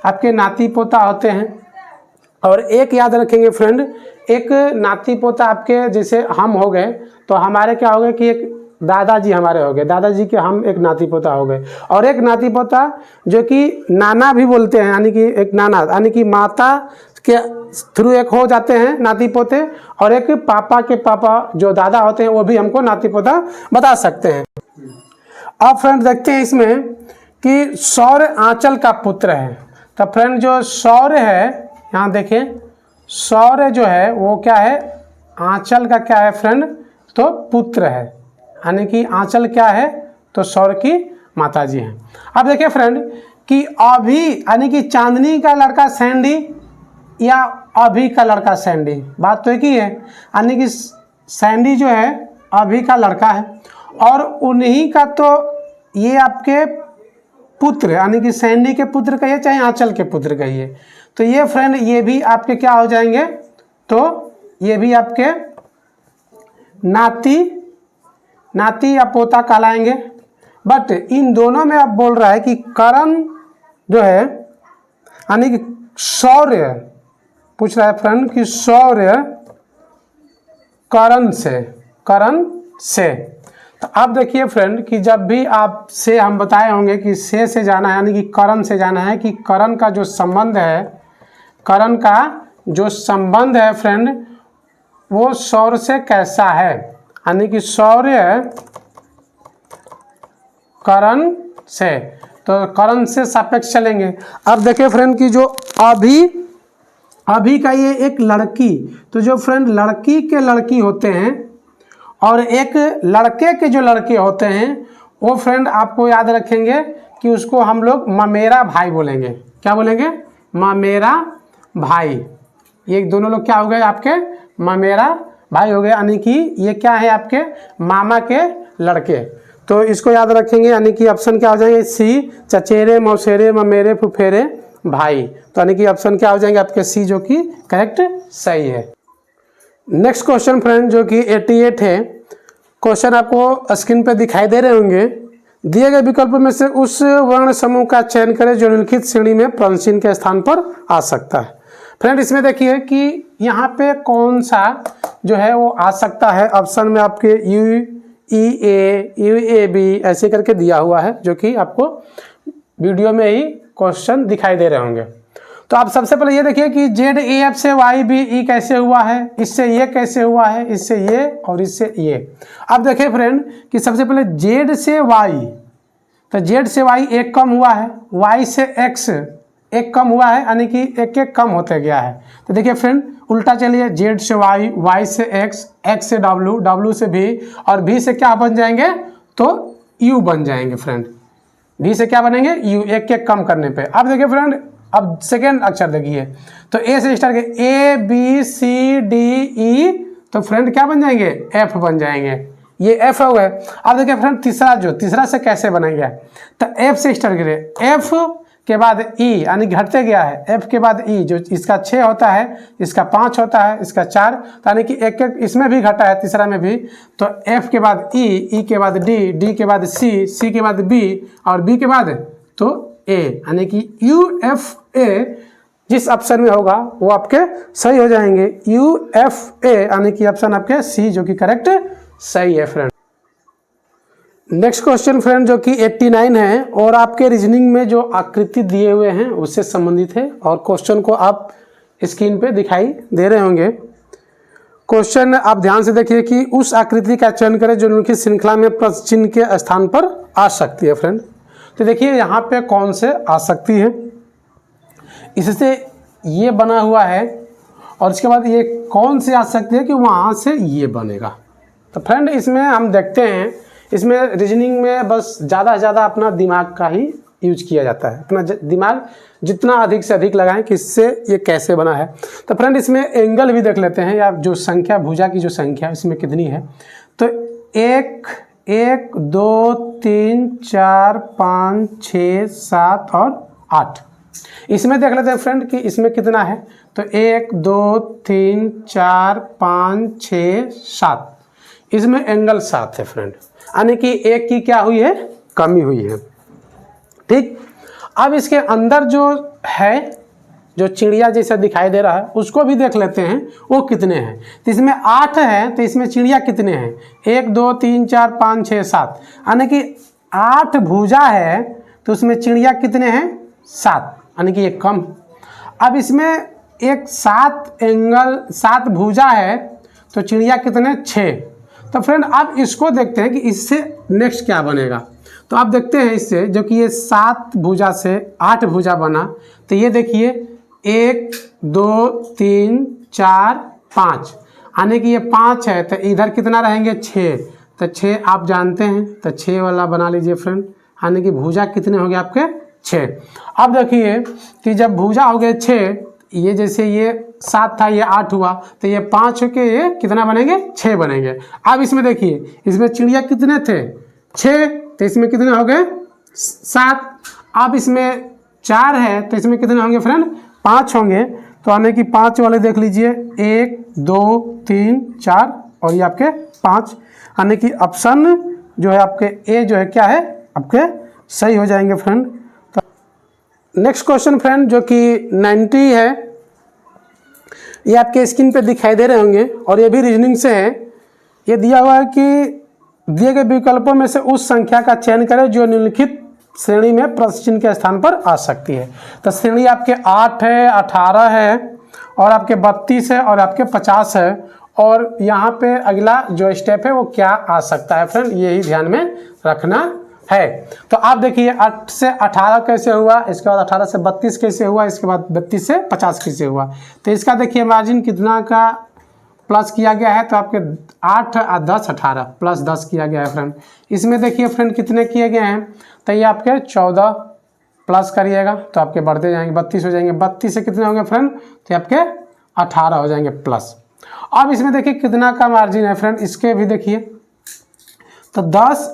आपके नाती पोता होते हैं। और एक याद रखेंगे फ्रेंड, एक नाती पोता आपके जैसे हम हो गए, तो हमारे क्या हो गए कि एक दादाजी हमारे हो गए, दादाजी के हम एक नाती पोता हो गए। और एक नाती पोता जो कि नाना भी बोलते हैं, यानी कि एक नाना, यानी कि माता के थ्रू एक हो जाते हैं नाती पोते, और एक पापा के पापा जो दादा होते हैं वो भी हमको नाती पोता बता सकते हैं। अब फ्रेंड देखते हैं इसमें कि सौर्य आंचल का पुत्र है। तो फ्रेंड जो सौर्य है, यहाँ देखें, सौर्य जो है वो क्या है, आंचल का क्या है फ्रेंड, तो पुत्र है, यानी कि आंचल क्या है, तो सौर्य की माताजी हैं। अब देखिए फ्रेंड कि अभी यानी कि चांदनी का लड़का सैंडी या अभी का लड़का सैंडी, बात तो एक ही है, यानी कि सैंडी जो है अभी का लड़का है और उन्हीं का तो ये आपके पुत्र, यानी कि सैंडी के पुत्र कहिए चाहे आंचल के पुत्र कहिए, तो ये फ्रेंड ये भी आपके क्या हो जाएंगे, तो ये भी आपके नाती या पोता कहलाएंगे। बट इन दोनों में अब बोल रहा है कि करण जो है, यानी कि सौर्य पूछ रहा है फ्रेंड कि सौर्य करण से। तो अब देखिए फ्रेंड कि जब भी आप से हम बताए होंगे कि से जाना है, यानी कि करण से जाना है, कि करण का जो संबंध है, करण का जो संबंध है फ्रेंड वो सौर्य से कैसा है, यानी कि सौर्य करण से, तो करण से सापेक्ष चलेंगे। अब देखिए फ्रेंड कि जो अभी का ये एक लड़की, तो जो फ्रेंड लड़की के लड़की होते हैं और एक लड़के के जो लड़के होते हैं वो फ्रेंड आपको याद रखेंगे कि उसको हम लोग ममेरा भाई बोलेंगे। क्या बोलेंगे, ममेरा भाई। ये दोनों लोग क्या हो गए, आपके ममेरा भाई हो गए, यानी कि ये क्या है, आपके मामा के लड़के। तो इसको याद रखेंगे, यानी कि ऑप्शन क्या हो जाएंगे, सी, चचेरे मौसेरे ममेरे फुफेरे भाई। तो यानी कि ऑप्शन क्या हो जाएंगे आपके सी, जो कि करेक्ट सही है। नेक्स्ट क्वेश्चन फ्रेंड जो कि 88 है। क्वेश्चन आपको स्क्रीन पे दिखाई दे रहे होंगे। दिए गए विकल्पों में से उस वर्ण समूह का चयन करें जो निम्नलिखित श्रेणी में प्रश्नचिह्न के स्थान पर आ सकता है। फ्रेंड इसमें देखिए कि यहाँ पे कौन सा जो है वो आ सकता है। ऑप्शन में आपके UEA ऐसे करके दिया हुआ है, जो कि आपको वीडियो में ही क्वेश्चन दिखाई दे रहे होंगे। तो आप सबसे पहले ये देखिए कि ZAF से YBE कैसे हुआ है, इससे ये कैसे हुआ है, इससे ये और इससे ये। अब देखिए फ्रेंड कि सबसे पहले Z से Y, तो Z से Y एक कम हुआ है, Y से X एक कम हुआ है, यानी कि एक एक कम होते गया है। तो देखिए फ्रेंड उल्टा चलिए, Z से Y, Y से X, X से W, W से V और V से क्या बन जाएंगे, तो U बन जाएंगे फ्रेंड। V से क्या बनेंगे, U, एक एक कम करने पे। अब देखिए फ्रेंड अब सेकेंड अक्षर देखिए, तो A से स्टार्ट के ABCDE, तो फ्रेंड क्या बन जाएंगे, F बन जाएंगे, ये F हो गए। अब देखिए फ्रेंड तीसरा से कैसे बनेंगे, तो F से स्टार्ट करिए, F के बाद E, यानी घटते गया है, F के बाद E, जो इसका 6 होता है, इसका 5 होता है, इसका 4, तो यानी कि एक एक इसमें भी घटा है, तीसरा में भी। तो F के बाद E, E के बाद D, D के बाद C, C के बाद B और B के बाद तो A, यानी कि UFA जिस ऑप्शन में होगा वो आपके सही हो जाएंगे। UFA यानी कि ऑप्शन आपके C, जो कि करेक्ट सही है फ्रेंड। नेक्स्ट क्वेश्चन फ्रेंड जो कि 89 है और आपके रीजनिंग में जो आकृति दिए हुए हैं उससे संबंधित है और क्वेश्चन को आप स्क्रीन पे दिखाई दे रहे होंगे। क्वेश्चन आप ध्यान से देखिए कि उस आकृति का चयन करें जो निम्नलिखित श्रृंखला में प्रश्न चिन्ह के स्थान पर आ सकती है फ्रेंड। तो देखिए यहाँ पे कौन से आ सकती है, इससे ये बना हुआ है और इसके बाद ये कौन से आ सकती है कि वहाँ से ये बनेगा। तो फ्रेंड इसमें हम देखते हैं, इसमें रीजनिंग में बस ज़्यादा से ज़्यादा अपना दिमाग का ही यूज किया जाता है, अपना दिमाग जितना अधिक से अधिक लगाएं कि इससे ये कैसे बना है। तो फ्रेंड इसमें एंगल भी देख लेते हैं, या जो संख्या भुजा की जो संख्या इसमें कितनी है। तो 1 1 2 3 4 5 6 7 और 8, इसमें देख लेते हैं फ्रेंड कि इसमें कितना है। तो 1 2 3 4 5 6 7, इसमें एंगल 7 है फ्रेंड, यानी कि एक की क्या हुई है, कमी हुई है। ठीक, अब इसके अंदर जो है, जो चिड़िया जैसा दिखाई दे रहा है उसको भी देख लेते हैं वो कितने हैं। तो इसमें 8 है, तो इसमें चिड़िया कितने हैं, 1 2 3 4 5 6 7, यानी कि 8 भुजा है तो उसमें चिड़िया कितने हैं, 7, यानी कि ये कम। अब इसमें एक 7 एंगल 7 भुजा है तो चिड़िया कितने, 6। तो फ्रेंड अब इसको देखते हैं कि इससे नेक्स्ट क्या बनेगा। तो आप देखते हैं इससे, जो कि ये 7 भुजा से 8 भुजा बना, तो ये देखिए 1 2 3 4 5, यानी कि ये 5 है तो इधर कितना रहेंगे, 6। तो 6 आप जानते हैं, तो 6 वाला बना लीजिए फ्रेंड, यानी कि भुजा कितने हो गए आपके, 6। अब देखिए कि जब भुजा हो गए 6, ये जैसे ये 7 था ये 8 हुआ, तो ये 5 हो के ये कितना बनेंगे, 6 बनेंगे। अब इसमें देखिए इसमें चिड़िया कितने थे, 6, तो इसमें कितने हो गए, 7। अब इसमें 4 है तो इसमें कितने होंगे फ्रेंड, 5 होंगे। तो यानी कि 5 वाले देख लीजिए, 1 2 3 4 और ये आपके 5, यानी कि ऑप्शन जो है आपके ए जो है क्या है, आपके सही हो जाएंगे फ्रेंड। तो नेक्स्ट क्वेश्चन फ्रेंड जो कि 90 है, ये आपके स्क्रीन पे दिखाई दे रहे होंगे और ये भी रीजनिंग से है। ये दिया हुआ है कि दिए गए विकल्पों में से उस संख्या का चयन करें जो निम्नलिखित श्रेणी में प्रश्न चिन्ह के स्थान पर आ सकती है। तो श्रेणी आपके 8 है, 18 है और आपके 32 है और आपके 50 है। और यहाँ पे अगला जो स्टेप है वो क्या आ सकता है फ्रेंड, यही ध्यान में रखना है। तो आप देखिए 8 से 18 कैसे हुआ, इसके बाद 18 से 32 कैसे हुआ, इसके बाद 32 से 50 कैसे हुआ। तो इसका देखिए मार्जिन कितना का प्लस किया गया है, तो आपके 8 10 18 प्लस 10 किया गया है फ्रेंड। इसमें देखिए फ्रेंड कितने किए गए हैं, तो ये आपके 14 प्लस करिएगा तो आपके बढ़ते जाएंगे, 32 हो जाएंगे। 32 से कितने होंगे फ्रेंड, तो आपके 18 हो जाएंगे प्लस। अब इसमें देखिए कितना का मार्जिन है फ्रेंड, इसके भी देखिए तो 10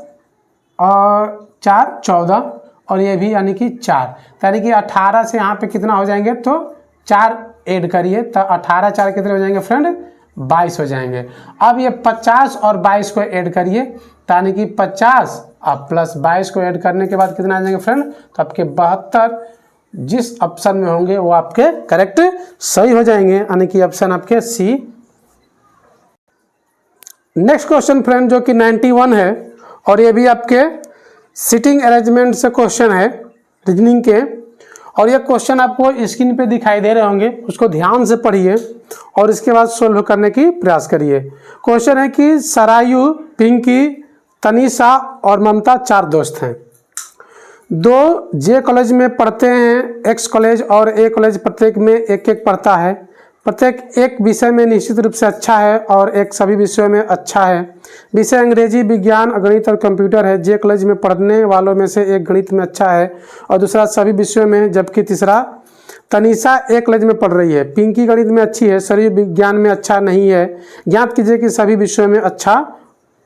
और 4 14 और ये भी यानी कि 4, यानी कि 18 से यहाँ पे कितना हो जाएंगे, तो 4 ऐड करिए तो 18 4 कितने हो जाएंगे फ्रेंड, 22 हो जाएंगे। अब ये 50 और 22 को ऐड करिए, यानी कि 50 अब प्लस 22 को ऐड करने के बाद कितना आ जाएंगे फ्रेंड, तो आपके 72 जिस ऑप्शन में होंगे वो आपके करेक्ट सही हो जाएंगे, यानी कि ऑप्शन आपके सी। नेक्स्ट क्वेश्चन फ्रेंड जो कि 91 है और ये भी आपके सिटिंग अरेंजमेंट से क्वेश्चन है रीजनिंग के। और ये क्वेश्चन आपको स्क्रीन पे दिखाई दे रहे होंगे, उसको ध्यान से पढ़िए और इसके बाद सोल्व करने की प्रयास करिए। क्वेश्चन है कि सरायु, पिंकी, तनीषा और ममता 4 दोस्त हैं। 2 जे कॉलेज में पढ़ते हैं, एक्स कॉलेज और ए कॉलेज प्रत्येक में एक एक पढ़ता है। प्रत्येक एक विषय में निश्चित रूप से अच्छा है और एक सभी विषयों में अच्छा है। विषय अंग्रेजी, विज्ञान, गणित और कंप्यूटर है। जे कॉलेज में पढ़ने वालों में से एक गणित में अच्छा है और दूसरा सभी विषयों में, जबकि तीसरा तनीषा एक कॉलेज में पढ़ रही है। पिंकी गणित में अच्छी है, शरीर विज्ञान में अच्छा नहीं है। ज्ञात कीजिए कि सभी विषयों में अच्छा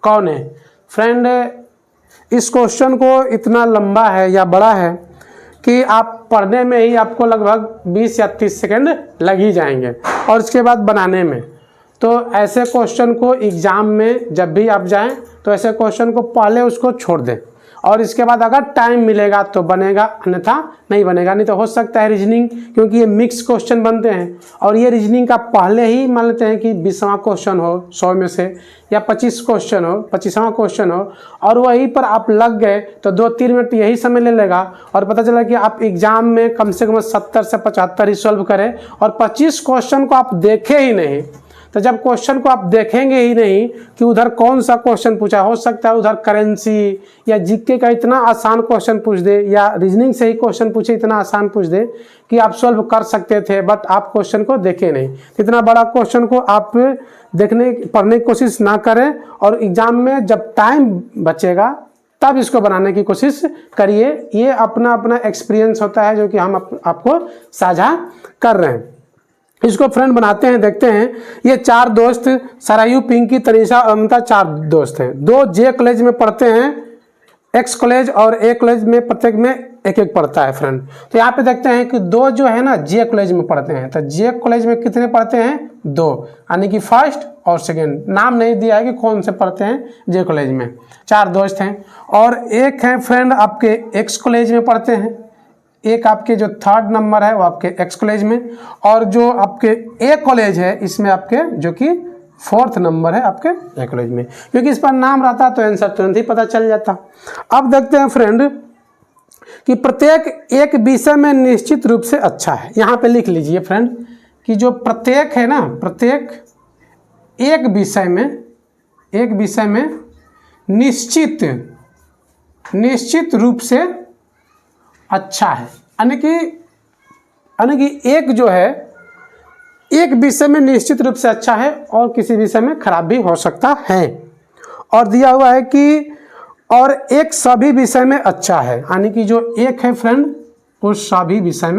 कौन है। फ्रेंड इस क्वेश्चन को इतना लंबा है या बड़ा है कि आप पढ़ने में ही आपको लगभग 20 या 30 सेकंड लग ही जाएंगे और इसके बाद बनाने में। तो ऐसे क्वेश्चन को एग्ज़ाम में जब भी आप जाएं तो ऐसे क्वेश्चन को पहले उसको छोड़ दें और इसके बाद अगर टाइम मिलेगा तो बनेगा, अन्यथा नहीं बनेगा। नहीं तो हो सकता है रीजनिंग, क्योंकि ये मिक्स क्वेश्चन बनते हैं और ये रीजनिंग का पहले ही मान लेते हैं कि 20वां क्वेश्चन हो 100 में से, या 25 क्वेश्चन हो, 25वां क्वेश्चन हो और वहीं पर आप लग गए तो 2-3 मिनट यही समय ले लेगा और पता चला कि आप एग्जाम में कम से कम 70 से 75 ही सॉल्व करें और 25 क्वेश्चन को आप देखे ही नहीं। तो जब क्वेश्चन को आप देखेंगे ही नहीं कि उधर कौन सा क्वेश्चन पूछा, हो सकता है उधर करेंसी या जीके का इतना आसान क्वेश्चन पूछ दे या रीजनिंग से ही क्वेश्चन पूछे इतना आसान पूछ दे कि आप सॉल्व कर सकते थे, बट आप क्वेश्चन को देखे नहीं। इतना बड़ा क्वेश्चन को आप पढ़ने की कोशिश ना करें और एग्जाम में जब टाइम बचेगा तब इसको बनाने की कोशिश करिए। ये अपना अपना एक्सपीरियंस होता है जो कि हम आपको साझा कर रहे हैं। इसको फ्रेंड बनाते हैं, देखते हैं। ये 4 दोस्त सरायू, पिंकी, तनीषा और अमृता 4 दोस्त हैं। 2 जे कॉलेज में पढ़ते हैं, एक्स कॉलेज, और ए कॉलेज में प्रत्येक में एक एक पढ़ता है फ्रेंड। तो यहाँ पे देखते हैं कि 2 जो है ना जे कॉलेज में पढ़ते हैं। तो जे कॉलेज में कितने पढ़ते हैं? 2, यानी कि फर्स्ट और सेकेंड। नाम नहीं दिया है कि कौन से पढ़ते हैं जे कॉलेज में। 4 दोस्त हैं। और एक है फ्रेंड आपके एक्स कॉलेज में पढ़ते हैं। एक आपके जो 3rd नंबर है वो आपके एक्स कॉलेज में, और जो आपके ए कॉलेज है इसमें आपके जो कि 4th नंबर है आपके ए कॉलेज में। क्योंकि इस पर नाम रहता तो आंसर तुरंत ही पता चल जाता। अब देखते हैं फ्रेंड कि प्रत्येक एक विषय में निश्चित रूप से अच्छा है। यहाँ पे लिख लीजिए फ्रेंड कि जो प्रत्येक है ना, प्रत्येक एक विषय में निश्चित रूप से अच्छा है। यानी कि एक जो है एक विषय में निश्चित रूप से अच्छा है और किसी विषय में खराब भी हो सकता है। और दिया हुआ है कि और एक सभी विषय में अच्छा है, यानी कि जो एक है फ्रेंड वो सभी विषय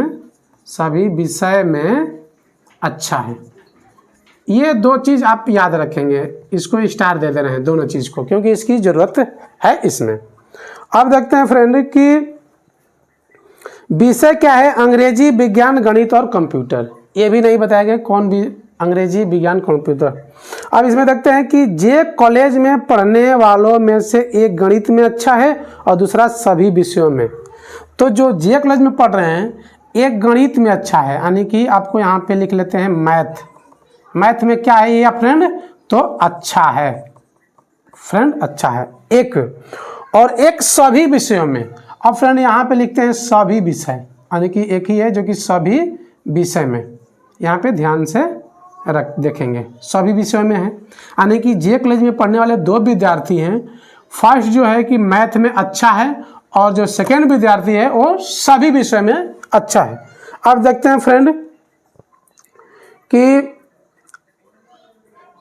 में अच्छा है। ये 2 चीज़ आप याद रखेंगे, इसको स्टार दे रहे हैं दोनों चीज़ को, क्योंकि इसकी ज़रूरत है इसमें। अब देखते हैं फ्रेंड कि विषय क्या है? अंग्रेजी, विज्ञान, गणित और कंप्यूटर। ये भी नहीं बताया गया कौन भी अंग्रेजी, विज्ञान, कंप्यूटर। अब इसमें देखते हैं कि जे कॉलेज में पढ़ने वालों में से एक गणित में अच्छा है और दूसरा सभी विषयों में। तो जो जे कॉलेज में पढ़ रहे हैं एक गणित में अच्छा है, यानी कि आपको यहाँ पे लिख लेते हैं मैथ में क्या है ये फ्रेंड? तो अच्छा है फ्रेंड, अच्छा है एक। और एक सभी विषयों में। अब फ्रेंड यहाँ पे लिखते हैं सभी विषय, यानी कि एक ही है जो कि सभी विषय में। यहाँ पे ध्यान से देखेंगे सभी विषयों में है, यानी कि जे कॉलेज में पढ़ने वाले 2 विद्यार्थी हैं। फर्स्ट जो है कि मैथ में अच्छा है और जो सेकेंड विद्यार्थी है वो सभी विषय में अच्छा है। अब देखते हैं फ्रेंड कि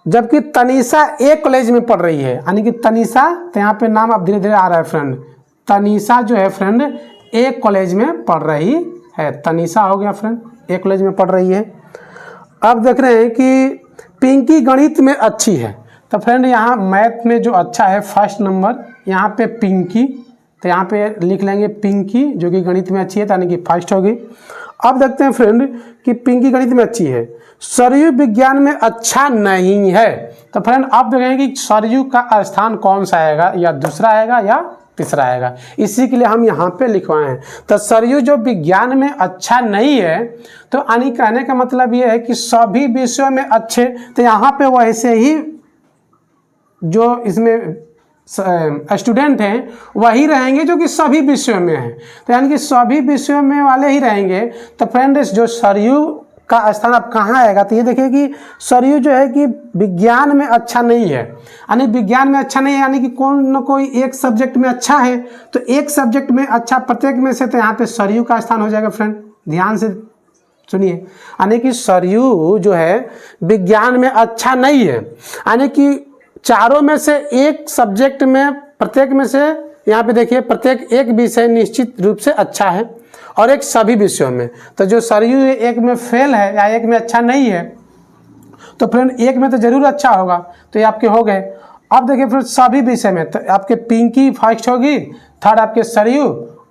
जबकि तनीषा ए कॉलेज में पढ़ रही है, यानी कि तनीषा, तो यहाँ पे नाम अब धीरे धीरे आ रहा है फ्रेंड। तनीषा जो है फ्रेंड ए कॉलेज में पढ़ रही है। तनीषा हो गया फ्रेंड, ए कॉलेज में पढ़ रही है। अब देख रहे हैं कि पिंकी गणित में अच्छी है। तो फ्रेंड यहाँ मैथ में जो अच्छा है 1st नंबर, यहाँ पे पिंकी, तो यहाँ पे लिख लेंगे पिंकी जो कि गणित में अच्छी है, यानी कि 1st होगी। अब देखते हैं फ्रेंड कि पिंकी गणित में अच्छी है, सरयू विज्ञान में अच्छा नहीं है। तो फ्रेंड आप देखेंगे कि सरयू का स्थान कौन सा आएगा, या दूसरा आएगा या तीसरा आएगा। इसी के लिए हम यहाँ पे लिखवाए हैं। तो सरयू जो विज्ञान में अच्छा नहीं है, तो यानी कहने का मतलब ये है कि सभी विषयों में अच्छे, तो यहाँ पे वैसे ही जो इसमें स्टूडेंट हैं वही रहेंगे जो कि सभी विषयों में हैं। तो यानी कि सभी विषयों में वाले ही रहेंगे। तो फ्रेंड्स जो सरयू का स्थान अब कहाँ आएगा, तो ये देखिए कि सरयू जो है कि विज्ञान में अच्छा नहीं है, यानी विज्ञान में अच्छा नहीं है, यानी कि कोई न कोई एक सब्जेक्ट में अच्छा है। तो एक सब्जेक्ट में अच्छा प्रत्येक में से, तो यहाँ पे सरयू का स्थान हो जाएगा फ्रेंड। ध्यान से सुनिए, यानी कि सरयू जो है विज्ञान में अच्छा नहीं है, यानी कि चारों में से एक सब्जेक्ट में, प्रत्येक में से, यहाँ पे देखिए प्रत्येक एक विषय निश्चित रूप से अच्छा है और एक सभी विषयों में। तो जो सरयू एक में फेल है या एक में अच्छा नहीं है, तो फ्रेंड एक में तो जरूर अच्छा होगा। तो ये आपके हो गए। अब देखिए फ्रेंड सभी विषय में, तो आपके पिंकी 1st होगी, 3rd आपके सरयू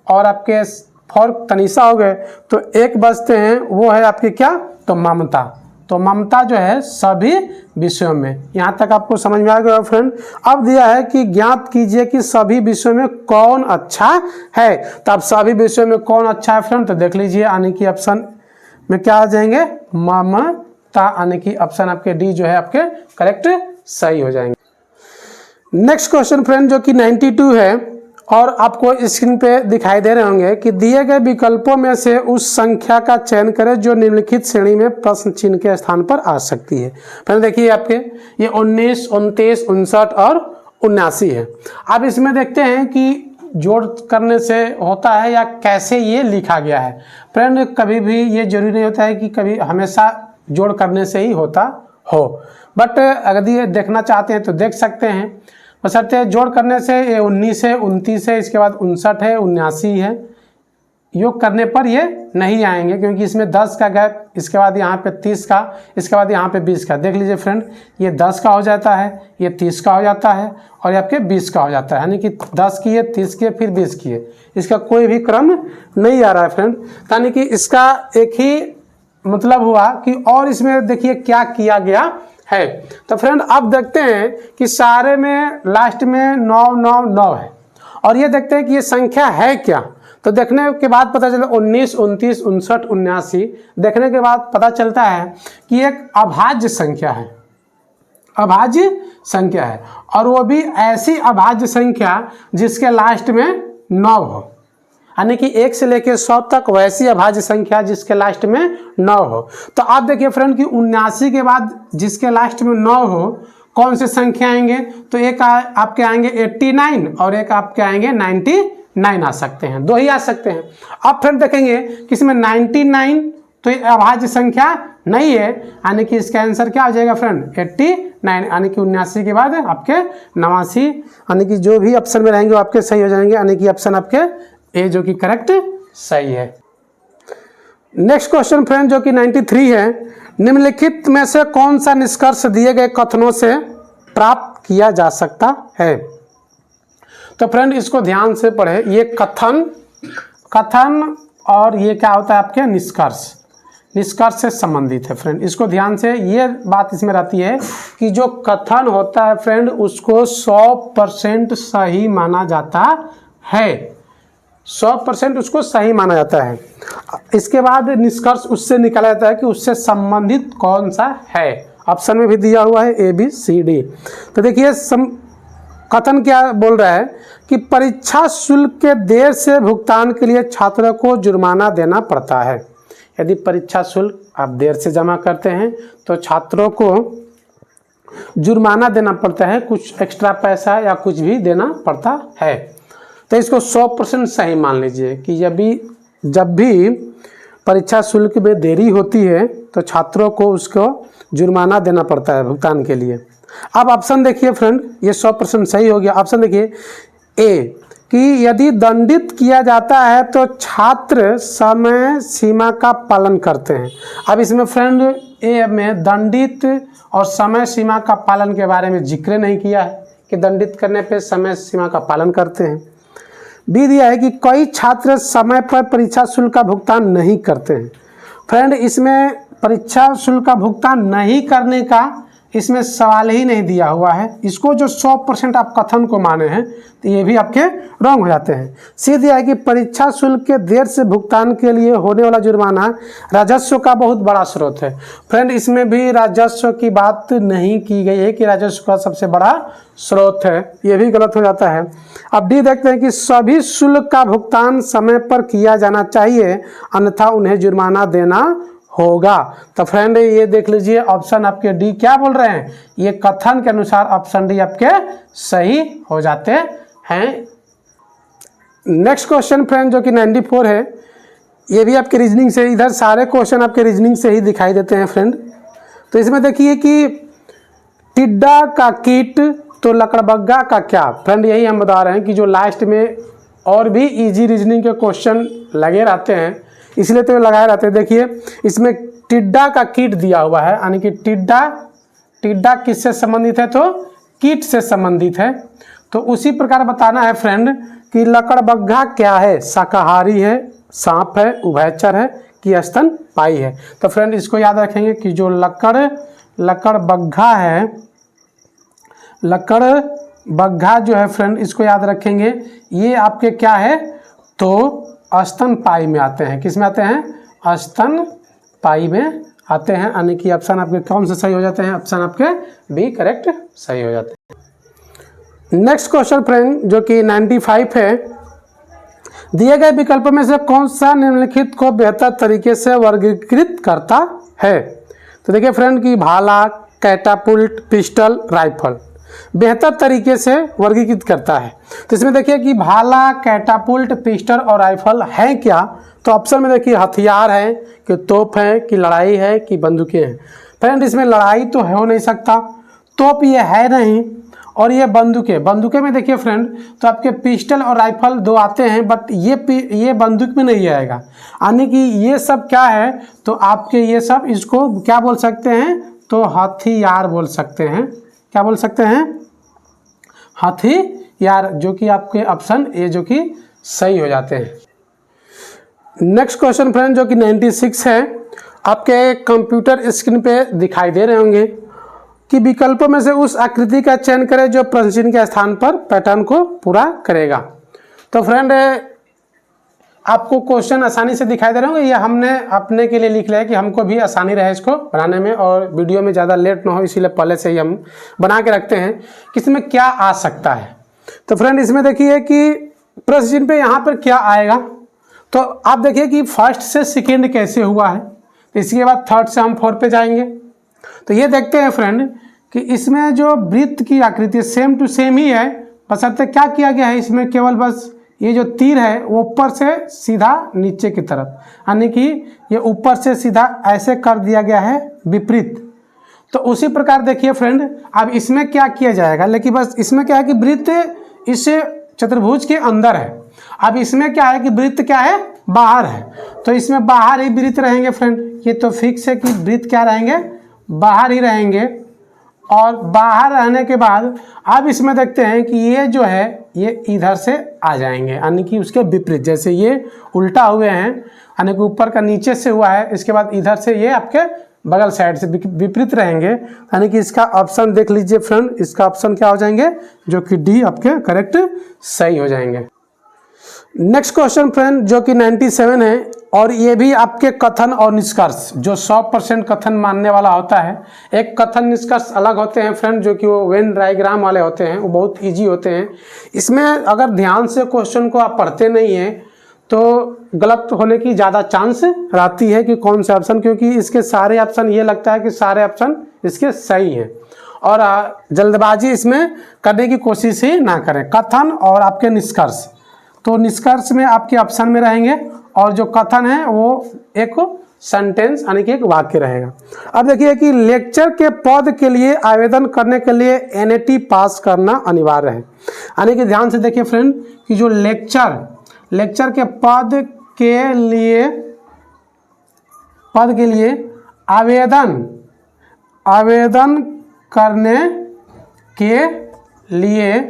और आपके 4th तनीषा हो गए। तो एक बचते हैं, वो है आपके क्या, तो ममता। तो ममता जो है सभी विषयों में। यहाँ तक आपको समझ में आ गया फ्रेंड। अब दिया है कि ज्ञात कीजिए कि सभी विषयों में कौन अच्छा है। तो अब सभी विषयों में कौन अच्छा है फ्रेंड, तो देख लीजिए, यानी कि ऑप्शन में क्या आ जाएंगे, ममता, यानी कि ऑप्शन आपके डी जो है आपके करेक्ट सही हो जाएंगे। नेक्स्ट क्वेश्चन फ्रेंड जो कि 92 है, और आपको स्क्रीन पे दिखाई दे रहे होंगे कि दिए गए विकल्पों में से उस संख्या का चयन करें जो निम्नलिखित श्रेणी में प्रश्न चिन्ह के स्थान पर आ सकती है। पहले देखिए आपके ये 19, 29, 59 और 79 है। अब इसमें देखते हैं कि जोड़ करने से होता है या कैसे ये लिखा गया है। फ्रेंड कभी भी ये जरूरी नहीं होता है कि कभी हमेशा जोड़ करने से ही होता हो, बट अगर ये देखना चाहते हैं तो देख सकते हैं। बशर्ते जोड़ करने से ये 19 है, 29 है, इसके बाद 59 है, 79 है। योग करने पर ये नहीं आएंगे क्योंकि इसमें 10 का गैप, इसके बाद यहाँ पे 30 का, इसके बाद यहाँ पे 20 का। देख लीजिए फ्रेंड, ये 10 का हो जाता है, ये 30 का हो जाता है और ये आपके 20 का हो जाता है, यानी कि 10 की है, 30 की है, फिर 20 की है। इसका कोई भी क्रम नहीं आ रहा है फ्रेंड, यानी कि इसका एक ही मतलब हुआ कि और इसमें देखिए क्या किया गया है। तो फ्रेंड अब देखते हैं कि सारे में लास्ट में 9 9 9 है और ये देखते हैं कि ये संख्या है क्या। तो देखने के बाद पता चला 19, 29, 59, 79 देखने के बाद पता चलता है कि एक अभाज्य संख्या है, अभाज्य संख्या है, और वो भी ऐसी अभाज्य संख्या जिसके लास्ट में 9 हो, यानी कि 1 से लेकर 100 तक वैसी अभाज्य संख्या जिसके लास्ट में 9 हो। तो आप देखिए फ्रेंड कि 79 के बाद जिसके लास्ट में 9 हो कौन से संख्या आएंगे, तो एक आपके आएंगे 89 और एक आपके आएंगे 99 आ सकते हैं, 2 ही आ सकते हैं। अब फ्रेंड देखेंगे कि इसमें 99 तो ये अभाज्य संख्या नहीं है, यानी कि इसका आंसर क्या हो जाएगा फ्रेंड 89, यानी कि 79 के बाद आपके 89, यानी कि जो भी ऑप्शन में रहेंगे वो आपके सही हो जाएंगे, यानी कि ऑप्शन आपके ए जो कि करेक्ट सही है। नेक्स्ट क्वेश्चन फ्रेंड जो कि 93 है, निम्नलिखित में से कौन सा निष्कर्ष दिए गए कथनों से प्राप्त किया जा सकता है। तो फ्रेंड इसको ध्यान से पढ़े, ये कथन और ये क्या होता है आपके निष्कर्ष, निष्कर्ष से संबंधित है फ्रेंड। इसको ध्यान से, ये बात इसमें रहती है कि जो कथन होता है फ्रेंड उसको 100% सही माना जाता है, 100% उसको सही माना जाता है। इसके बाद निष्कर्ष उससे निकाला जाता है कि उससे संबंधित कौन सा है। ऑप्शन में भी दिया हुआ है ABCD। तो देखिए कथन क्या बोल रहा है कि परीक्षा शुल्क के देर से भुगतान के लिए छात्रों को जुर्माना देना पड़ता है। यदि परीक्षा शुल्क आप देर से जमा करते हैं तो छात्रों को जुर्माना देना पड़ता है, कुछ एक्स्ट्रा पैसा या कुछ भी देना पड़ता है। तो इसको 100% सही मान लीजिए कि जब भी परीक्षा शुल्क में देरी होती है तो छात्रों को उसको जुर्माना देना पड़ता है भुगतान के लिए। अब ऑप्शन देखिए फ्रेंड, ये 100% सही हो गया। ऑप्शन देखिए ए कि यदि दंडित किया जाता है तो छात्र समय सीमा का पालन करते हैं। अब इसमें फ्रेंड ए में दंडित और समय सीमा का पालन के बारे में जिक्र नहीं किया है कि दंडित करने पे समय सीमा का पालन करते हैं। बी दिया है कि कई छात्र समय पर परीक्षा शुल्क का भुगतान नहीं करते हैं। फ्रेंड इसमें परीक्षा शुल्क का भुगतान नहीं करने का इसमें सवाल ही नहीं दिया हुआ है। इसको जो 100% आप कथन को माने हैं तो ये भी आपके रॉन्ग हो जाते हैं। सी दिया है कि परीक्षा शुल्क के देर से भुगतान के लिए होने वाला जुर्माना राजस्व का बहुत बड़ा स्रोत है। फ्रेंड इसमें भी राजस्व की बात नहीं की गई है कि राजस्व का सबसे बड़ा स्रोत है, ये भी गलत हो जाता है। अब डी देखते हैं कि सभी शुल्क का भुगतान समय पर किया जाना चाहिए अन्यथा उन्हें जुर्माना देना होगा। तो फ्रेंड ये देख लीजिए ऑप्शन आपके डी क्या बोल रहे हैं, ये कथन के अनुसार ऑप्शन डी आपके सही हो जाते हैं। नेक्स्ट क्वेश्चन फ्रेंड जो कि 94 है, ये भी आपके रीजनिंग से, इधर सारे क्वेश्चन आपके रीजनिंग से ही दिखाई देते हैं फ्रेंड। तो इसमें देखिए कि टिड्डा का कीट तो लकड़बग्गा का क्या। फ्रेंड यही हम बता रहे हैं कि जो लास्ट में और भी इजी रीजनिंग के क्वेश्चन लगे रहते हैं इसलिए तो लगाए रहते हैं। देखिए इसमें टिड्डा का कीट दिया हुआ है, यानी कि टिड्डा किससे संबंधित है, तो कीट से संबंधित है। तो उसी प्रकार बताना है फ्रेंड कि लकड़बग्घा क्या है, शाकाहारी है, सांप है, उभयचर है कि स्तनपायी है। तो फ्रेंड इसको याद रखेंगे कि जो लकड़बग्घा है, लकड़बग्घा जो है फ्रेंड इसको याद रखेंगे, ये आपके क्या है तो स्तनपायी में आते हैं। किस में आते हैं, स्तनपायी में आते हैं, यानी कि ऑप्शन आपके कौन से सही हो जाते हैं, ऑप्शन आपके बी करेक्ट सही हो जाते हैं। नेक्स्ट क्वेश्चन फ्रेंड जो कि 95 है, दिए गए विकल्पों में से कौन सा निम्नलिखित को बेहतर तरीके से वर्गीकृत करता है। तो देखिए फ्रेंड कि भाला, कैटापुल्ट, पिस्टल, राइफल बेहतर तरीके से वर्गीकृत करता है। तो इसमें देखिए कि भाला, कैटापुल्ट, पिस्टल और राइफल है क्या। तो ऑप्शन में देखिए हथियार है कि तोप है कि लड़ाई है कि बंदूकें हैं। फ्रेंड इसमें लड़ाई तो हो नहीं सकता, तोप ये है नहीं, और ये बंदूकें में देखिए फ्रेंड तो आपके पिस्टल और राइफल दो आते हैं, बट ये बंदूक में नहीं आएगा। यानी कि ये सब क्या है, तो आपके ये सब इसको क्या बोल सकते हैं, तो हथियार बोल सकते हैं। क्या बोल सकते हैं, हथियार, जो कि आपके ऑप्शन ए जो कि सही हो जाते हैं। नेक्स्ट क्वेश्चन फ्रेंड जो कि 96 है, आपके कंप्यूटर स्क्रीन पे दिखाई दे रहे होंगे कि विकल्पों में से उस आकृति का चयन करें जो प्रश्न चिन्ह के स्थान पर पैटर्न को पूरा करेगा। तो फ्रेंड आपको क्वेश्चन आसानी से दिखाई दे रहे होंगे, ये हमने अपने के लिए लिख लिया है कि हमको भी आसानी रहे इसको बनाने में और वीडियो में ज़्यादा लेट ना हो, इसीलिए पहले से ही हम बना के रखते हैं कि इसमें क्या आ सकता है। तो फ्रेंड इसमें देखिए कि प्रश्न चिन्ह पे यहाँ पर क्या आएगा। तो आप देखिए कि फर्स्ट से सेकेंड कैसे हुआ है, तो इसके बाद थर्ड से हम 4 पे जाएंगे। तो ये देखते हैं फ्रेंड कि इसमें जो वृत्त की आकृति सेम टू सेम ही है, बशर्ते क्या किया गया है, इसमें केवल बस ये जो तीर है वो ऊपर से सीधा नीचे की तरफ, यानी कि ये ऊपर से सीधा ऐसे कर दिया गया है विपरीत। तो उसी प्रकार देखिए फ्रेंड अब इसमें क्या किया जाएगा, लेकिन बस इसमें क्या है कि वृत्त इस चतुर्भुज के अंदर है। अब इसमें क्या है कि वृत्त क्या है, बाहर है, तो इसमें बाहर ही वृत्त रहेंगे फ्रेंड। ये तो फिक्स है कि वृत्त क्या रहेंगे, बाहर ही रहेंगे। और बाहर रहने के बाद अब इसमें देखते हैं कि ये जो है ये इधर से आ जाएंगे, यानी कि उसके विपरीत, जैसे ये उल्टा हुए हैं, यानी कि ऊपर का नीचे से हुआ है, इसके बाद इधर से ये आपके बगल साइड से विपरीत रहेंगे। यानी कि इसका ऑप्शन देख लीजिए फ्रेंड, इसका ऑप्शन क्या हो जाएंगे, जो कि डी आपके करेक्ट सही हो जाएंगे। नेक्स्ट क्वेश्चन फ्रेंड जो कि 97 है, और ये भी आपके कथन और निष्कर्ष जो 100% कथन मानने वाला होता है। एक कथन निष्कर्ष अलग होते हैं फ्रेंड, जो कि वो वेन डायग्राम वाले होते हैं, वो बहुत इजी होते हैं। इसमें अगर ध्यान से क्वेश्चन को आप पढ़ते नहीं हैं तो गलत होने की ज़्यादा चांस रहती है कि कौन सा ऑप्शन, क्योंकि इसके सारे ऑप्शन ये लगता है कि सारे ऑप्शन इसके सही हैं, और जल्दबाजी इसमें करने की कोशिश ही ना करें। कथन और आपके निष्कर्ष, तो निष्कर्ष में आपके ऑप्शन में रहेंगे, और जो कथन है वो एक सेंटेंस यानी कि एक वाक्य रहेगा। अब देखिए कि लेक्चर के पद के लिए आवेदन करने के लिए NAT पास करना अनिवार्य है। यानी कि ध्यान से देखिए फ्रेंड कि जो लेक्चर के पद के लिए आवेदन करने के लिए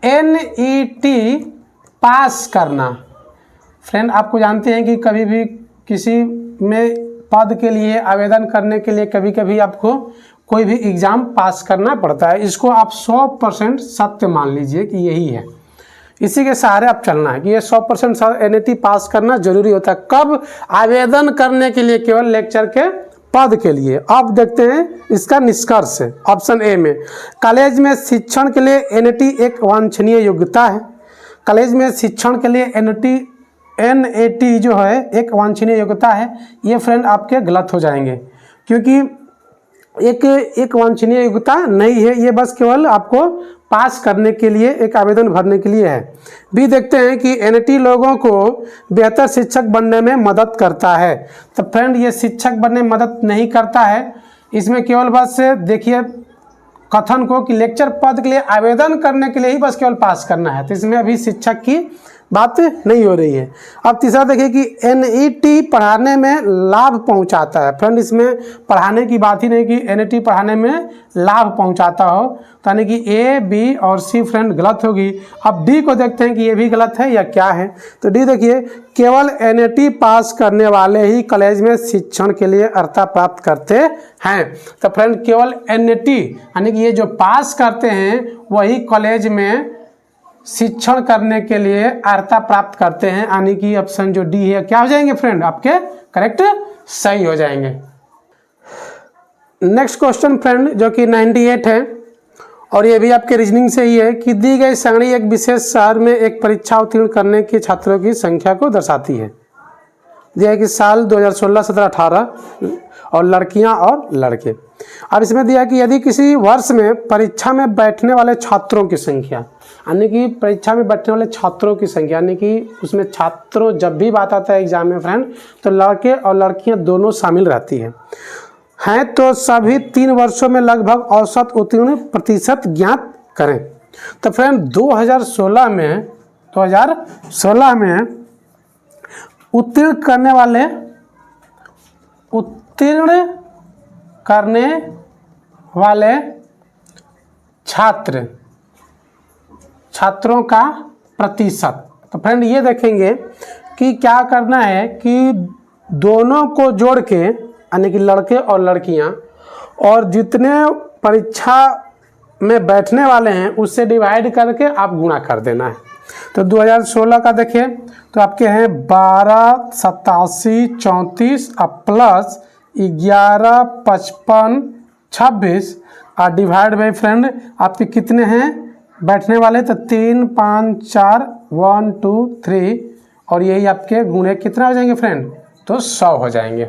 NET पास करना। फ्रेंड आपको जानते हैं कि कभी भी किसी में पद के लिए आवेदन करने के लिए कभी कभी आपको कोई भी एग्ज़ाम पास करना पड़ता है। इसको आप 100% सत्य मान लीजिए कि यही है, इसी के सहारे आप चलना है कि ये 100% NAT पास करना जरूरी होता है। कब, आवेदन करने के लिए, केवल लेक्चर के पद के लिए। अब देखते हैं इसका निष्कर्ष है ऑप्शन ए में, कॉलेज में शिक्षण के लिए NAT एक वांछनीय योग्यता है। कॉलेज में शिक्षण के लिए NAT जो है एक वांछनीय योग्यता है, ये फ्रेंड आपके गलत हो जाएंगे, क्योंकि एक वांछनीय योग्यता नहीं है, ये बस केवल आपको पास करने के लिए, एक आवेदन भरने के लिए है। भी देखते हैं कि NAT लोगों को बेहतर शिक्षक बनने में मदद करता है। तो फ्रेंड ये शिक्षक बनने में मदद नहीं करता है, इसमें केवल बस देखिए कथन को कि लेक्चर पद के लिए आवेदन करने के लिए ही बस केवल पास करना है, तो इसमें अभी शिक्षक की बात नहीं हो रही है। अब तीसरा देखिए कि NET पढ़ाने में लाभ पहुंचाता है। फ्रेंड इसमें पढ़ाने की बात ही नहीं कि NET पढ़ाने में लाभ पहुंचाता हो, तो यानी कि A, B और C फ्रेंड गलत होगी। अब D को देखते हैं कि ये भी गलत है या क्या है। तो D देखिए, केवल NAT पास करने वाले ही कॉलेज में शिक्षण के लिए अर्हता प्राप्त करते हैं। तो फ्रेंड केवल NAT यानी कि ये जो पास करते हैं वही कॉलेज में शिक्षण करने के लिए अर्हता प्राप्त करते हैं, यानी कि ऑप्शन जो डी है क्या हो जाएंगे फ्रेंड, आपके करेक्ट सही हो जाएंगे। नेक्स्ट क्वेश्चन फ्रेंड जो कि 98 है, और ये भी आपके रीजनिंग से ही है कि दी गई सारणी एक विशेष शहर में एक परीक्षा उत्तीर्ण करने के छात्रों की संख्या को दर्शाती है। दिया है कि साल 2016, 17, 18 और लड़कियां और लड़के। अब इसमें दिया है कि यदि किसी वर्ष में परीक्षा में बैठने वाले छात्रों की संख्या, यानी कि परीक्षा में बैठने वाले छात्रों की संख्या, यानी कि उसमें छात्रों जब भी बात आता है एग्जाम में फ्रेंड, तो लड़के और लड़कियां दोनों शामिल रहती हैं तो सभी 3 वर्षों में लगभग औसत उत्तीर्ण प्रतिशत ज्ञात करें। तो फ्रेंड 2016 में उत्तीर्ण करने वाले छात्रों का प्रतिशत। तो फ्रेंड ये देखेंगे कि क्या करना है कि दोनों को जोड़ के, यानी कि लड़के और लड़कियां, और जितने परीक्षा में बैठने वाले हैं उससे डिवाइड करके आप गुणा कर देना है। तो 2016 का देखिए तो आपके हैं 12, 87, 34 और प्लस 11, 55, 26 और डिवाइड बाई फ्रेंड आपके कितने हैं बैठने वाले, तो 3, 5, 4, 1, 2, 3 और यही आपके गुणे कितना हो जाएंगे फ्रेंड, तो 100 हो जाएंगे।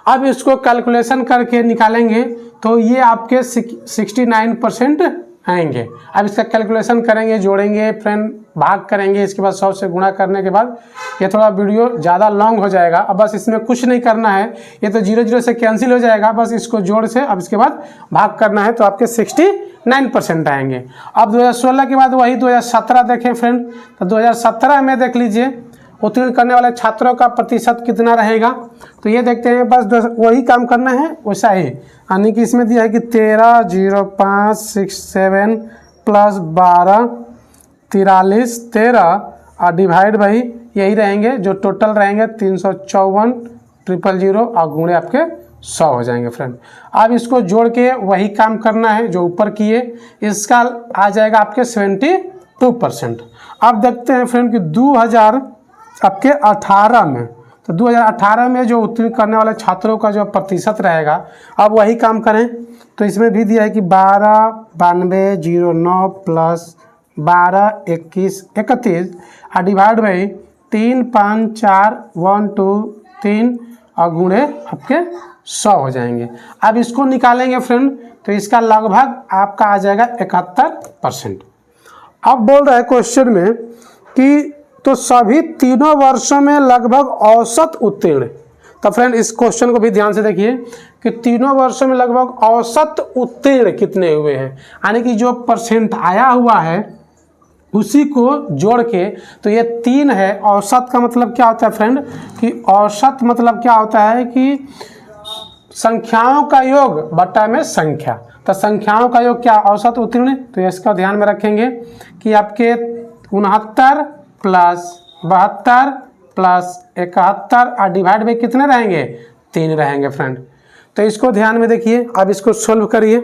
अब इसको कैलकुलेशन करके निकालेंगे तो ये आपके 69% आएंगे। अब इसका कैलकुलेशन करेंगे, जोड़ेंगे फ्रेंड, भाग करेंगे, इसके बाद 100 से गुणा करने के बाद ये थोड़ा वीडियो ज़्यादा लॉन्ग हो जाएगा। अब बस इसमें कुछ नहीं करना है, ये तो 0 0 से कैंसिल हो जाएगा, बस इसको जोड़ से अब इसके बाद भाग करना है तो आपके 69% आएंगे। अब 2016 के बाद वही 2017 देखें फ्रेंड, तो 2017 में देख लीजिए उत्तीर्ण करने वाले छात्रों का प्रतिशत कितना रहेगा। तो ये देखते हैं, बस वही काम करना है वैसा ही, यानी कि इसमें दिया है कि 13, 0, 5, 6, 7 प्लस 12, 43, 13 और डिवाइड भाई यही रहेंगे जो टोटल रहेंगे 354, 000 और गुणे आपके 100 हो जाएंगे फ्रेंड। अब इसको जोड़ के वही काम करना है जो ऊपर किए, इसका आ जाएगा आपके 72%। अब देखते हैं फ्रेंड कि 2018 में, तो 2018 में जो उत्तीर्ण करने वाले छात्रों का जो प्रतिशत रहेगा, अब वही काम करें तो इसमें भी दिया है कि 12, 92, 09 प्लस 12, 21, 31 और डिवाइड बाई 3, 5, 4, 1, 2, 3 और गुणे आपके 100 हो जाएंगे। अब इसको निकालेंगे फ्रेंड तो इसका लगभग आपका आ जाएगा 71%। अब बोल रहा है क्वेश्चन में कि तो सभी तीनों वर्षों में लगभग औसत उत्तीर्ण। तो फ्रेंड इस क्वेश्चन को भी ध्यान से देखिए कि तीनों वर्षों में लगभग औसत उत्तीर्ण कितने हुए हैं, यानी कि जो परसेंट आया हुआ है उसी को जोड़ के, तो ये 3 है। औसत का मतलब क्या होता है फ्रेंड, कि औसत मतलब क्या होता है कि संख्याओं का योग बटा में संख्या। तो संख्याओं का योग क्या, औसत उत्तीर्ण। तो इसका ध्यान में रखेंगे कि आपके 69 प्लस 72 प्लस 71 और डिवाइड में कितने रहेंगे, 3 रहेंगे फ्रेंड। तो इसको ध्यान में देखिए, अब इसको सोल्व करिए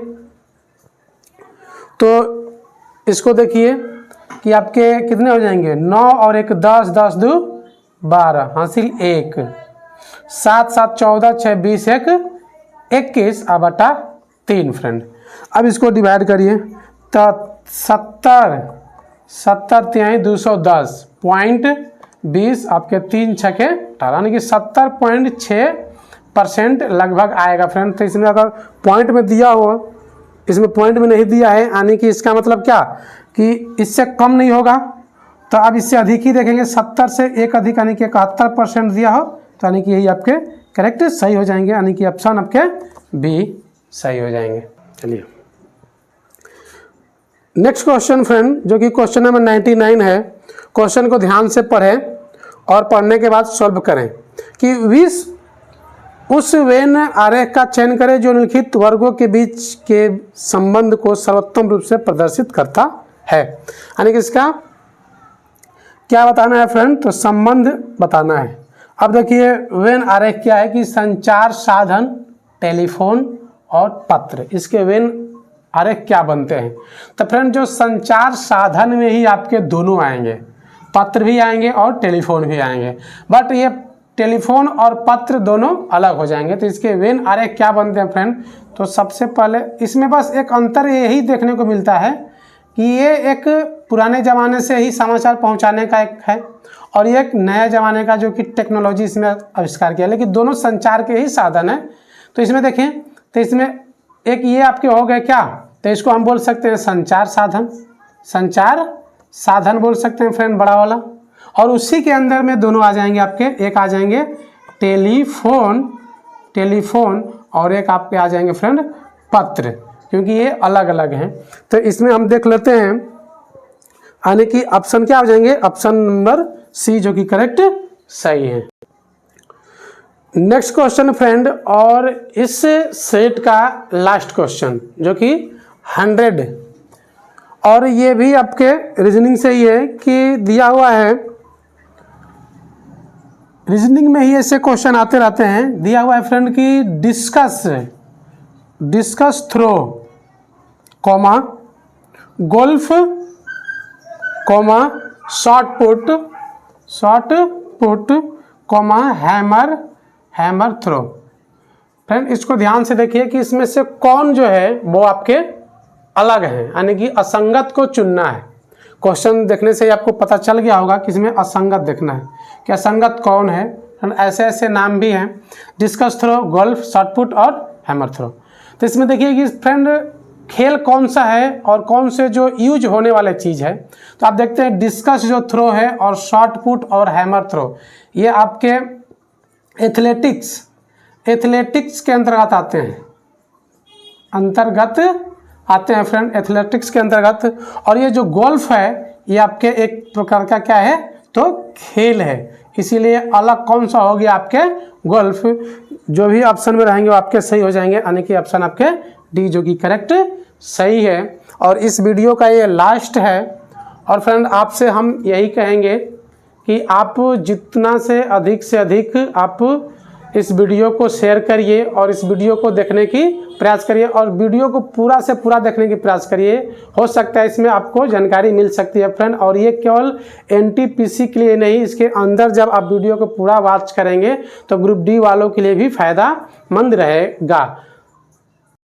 तो इसको देखिए कि आपके कितने हो जाएंगे, 9 और 1 10, 10 2 12 हासिल 1, 7 7 14, 6 20, 1 21 और बटा 3 फ्रेंड। अब इसको डिवाइड करिए तो 70 3 210.20 आपके 3 छके 18, यानी कि 70.6% लगभग आएगा फ्रेंड। तो इसमें अगर पॉइंट में दिया हो, इसमें पॉइंट में नहीं दिया है, यानी कि इसका मतलब क्या कि इससे कम नहीं होगा। तो अब इससे अधिक ही देखेंगे, 70 से 1 अधिक यानी कि 71% दिया हो, तो यानी कि यही आपके करेक्ट सही हो जाएंगे, यानी कि ऑप्शन आपके बी सही हो जाएंगे। चलिए नेक्स्ट क्वेश्चन फ्रेंड, जो कि क्वेश्चन नंबर 99 है। क्वेश्चन को ध्यान से पढ़ें और पढ़ने के बाद सॉल्व करें कि उस वेन आरेख का चयन करें जो निम्नलिखित वर्गों के बीच के संबंध को सर्वोत्तम रूप से प्रदर्शित करता है। यानी कि इसका क्या बताना है फ्रेंड, तो संबंध बताना है। अब देखिए वेन आरेख क्या है कि संचार साधन टेलीफोन और पत्र, इसके वेन आरेख क्या बनते हैं। तो फ्रेंड जो संचार साधन में ही आपके दोनों आएंगे, पत्र भी आएंगे और टेलीफोन भी आएंगे। बट ये टेलीफोन और पत्र दोनों अलग हो जाएंगे। तो इसके वेन आरेख क्या बनते हैं फ्रेंड, तो सबसे पहले इसमें बस एक अंतर यही देखने को मिलता है कि ये एक पुराने ज़माने से ही समाचार पहुंचाने का एक है और ये एक नया ज़माने का जो कि टेक्नोलॉजी इसमें आविष्कार किया, लेकिन दोनों संचार के ही साधन है। तो इसमें देखें तो इसमें एक ये आपके हो गए क्या, तो इसको हम बोल सकते हैं संचार साधन, संचार साधन बोल सकते हैं फ्रेंड बड़ा वाला। और उसी के अंदर में दोनों आ जाएंगे आपके, एक आ जाएंगे टेलीफोन, टेलीफोन और एक आपके आ जाएंगे फ्रेंड पत्र, क्योंकि ये अलग अलग हैं। तो इसमें हम देख लेते हैं यानी कि ऑप्शन क्या हो जाएंगे, ऑप्शन नंबर सी जो कि करेक्ट सही है। नेक्स्ट क्वेश्चन फ्रेंड, और इस सेट का लास्ट क्वेश्चन जो कि 100, और ये भी आपके रीजनिंग से ही है कि दिया हुआ है, रीजनिंग में ही ऐसे क्वेश्चन आते रहते हैं। दिया हुआ है फ्रेंड कि discus throw comma golf comma shot put comma hammer throw. Friend इसको ध्यान से देखिए कि इसमें से कौन जो है वो आपके अलग है, यानी कि असंगत को चुनना है। क्वेश्चन देखने से ही आपको पता चल गया होगा कि इसमें असंगत देखना है कि असंगत कौन है। ऐसे ऐसे नाम भी हैं, discus throw, golf, shot put और हैमर थ्रो। तो इसमें देखिए कि फ्रेंड खेल कौन सा है और कौन से जो यूज होने वाले चीज़ है। तो आप देखते हैं डिस्कस जो थ्रो है और शॉट पुट और हैमर थ्रो ये आपके एथलेटिक्स के अंतर्गत आते हैं फ्रेंड, एथलेटिक्स के अंतर्गत। और ये जो गोल्फ है ये आपके एक प्रकार का क्या है, तो खेल है, इसीलिए अलग कौन सा हो गया आपके गोल्फ। जो भी ऑप्शन में रहेंगे वो आपके सही हो जाएंगे, यानी कि ऑप्शन आपके डी जो कि करेक्ट सही है। और इस वीडियो का ये लास्ट है। और फ्रेंड आपसे हम यही कहेंगे कि आप जितना से अधिक आप इस वीडियो को शेयर करिए और इस वीडियो को देखने की प्रयास करिए और वीडियो को पूरा से पूरा देखने की प्रयास करिए। हो सकता है इसमें आपको जानकारी मिल सकती है फ्रेंड। और ये केवल NTPC के लिए नहीं, इसके अंदर जब आप वीडियो को पूरा वॉच करेंगे तो ग्रुप डी वालों के लिए भी फ़ायदामंद रहेगा।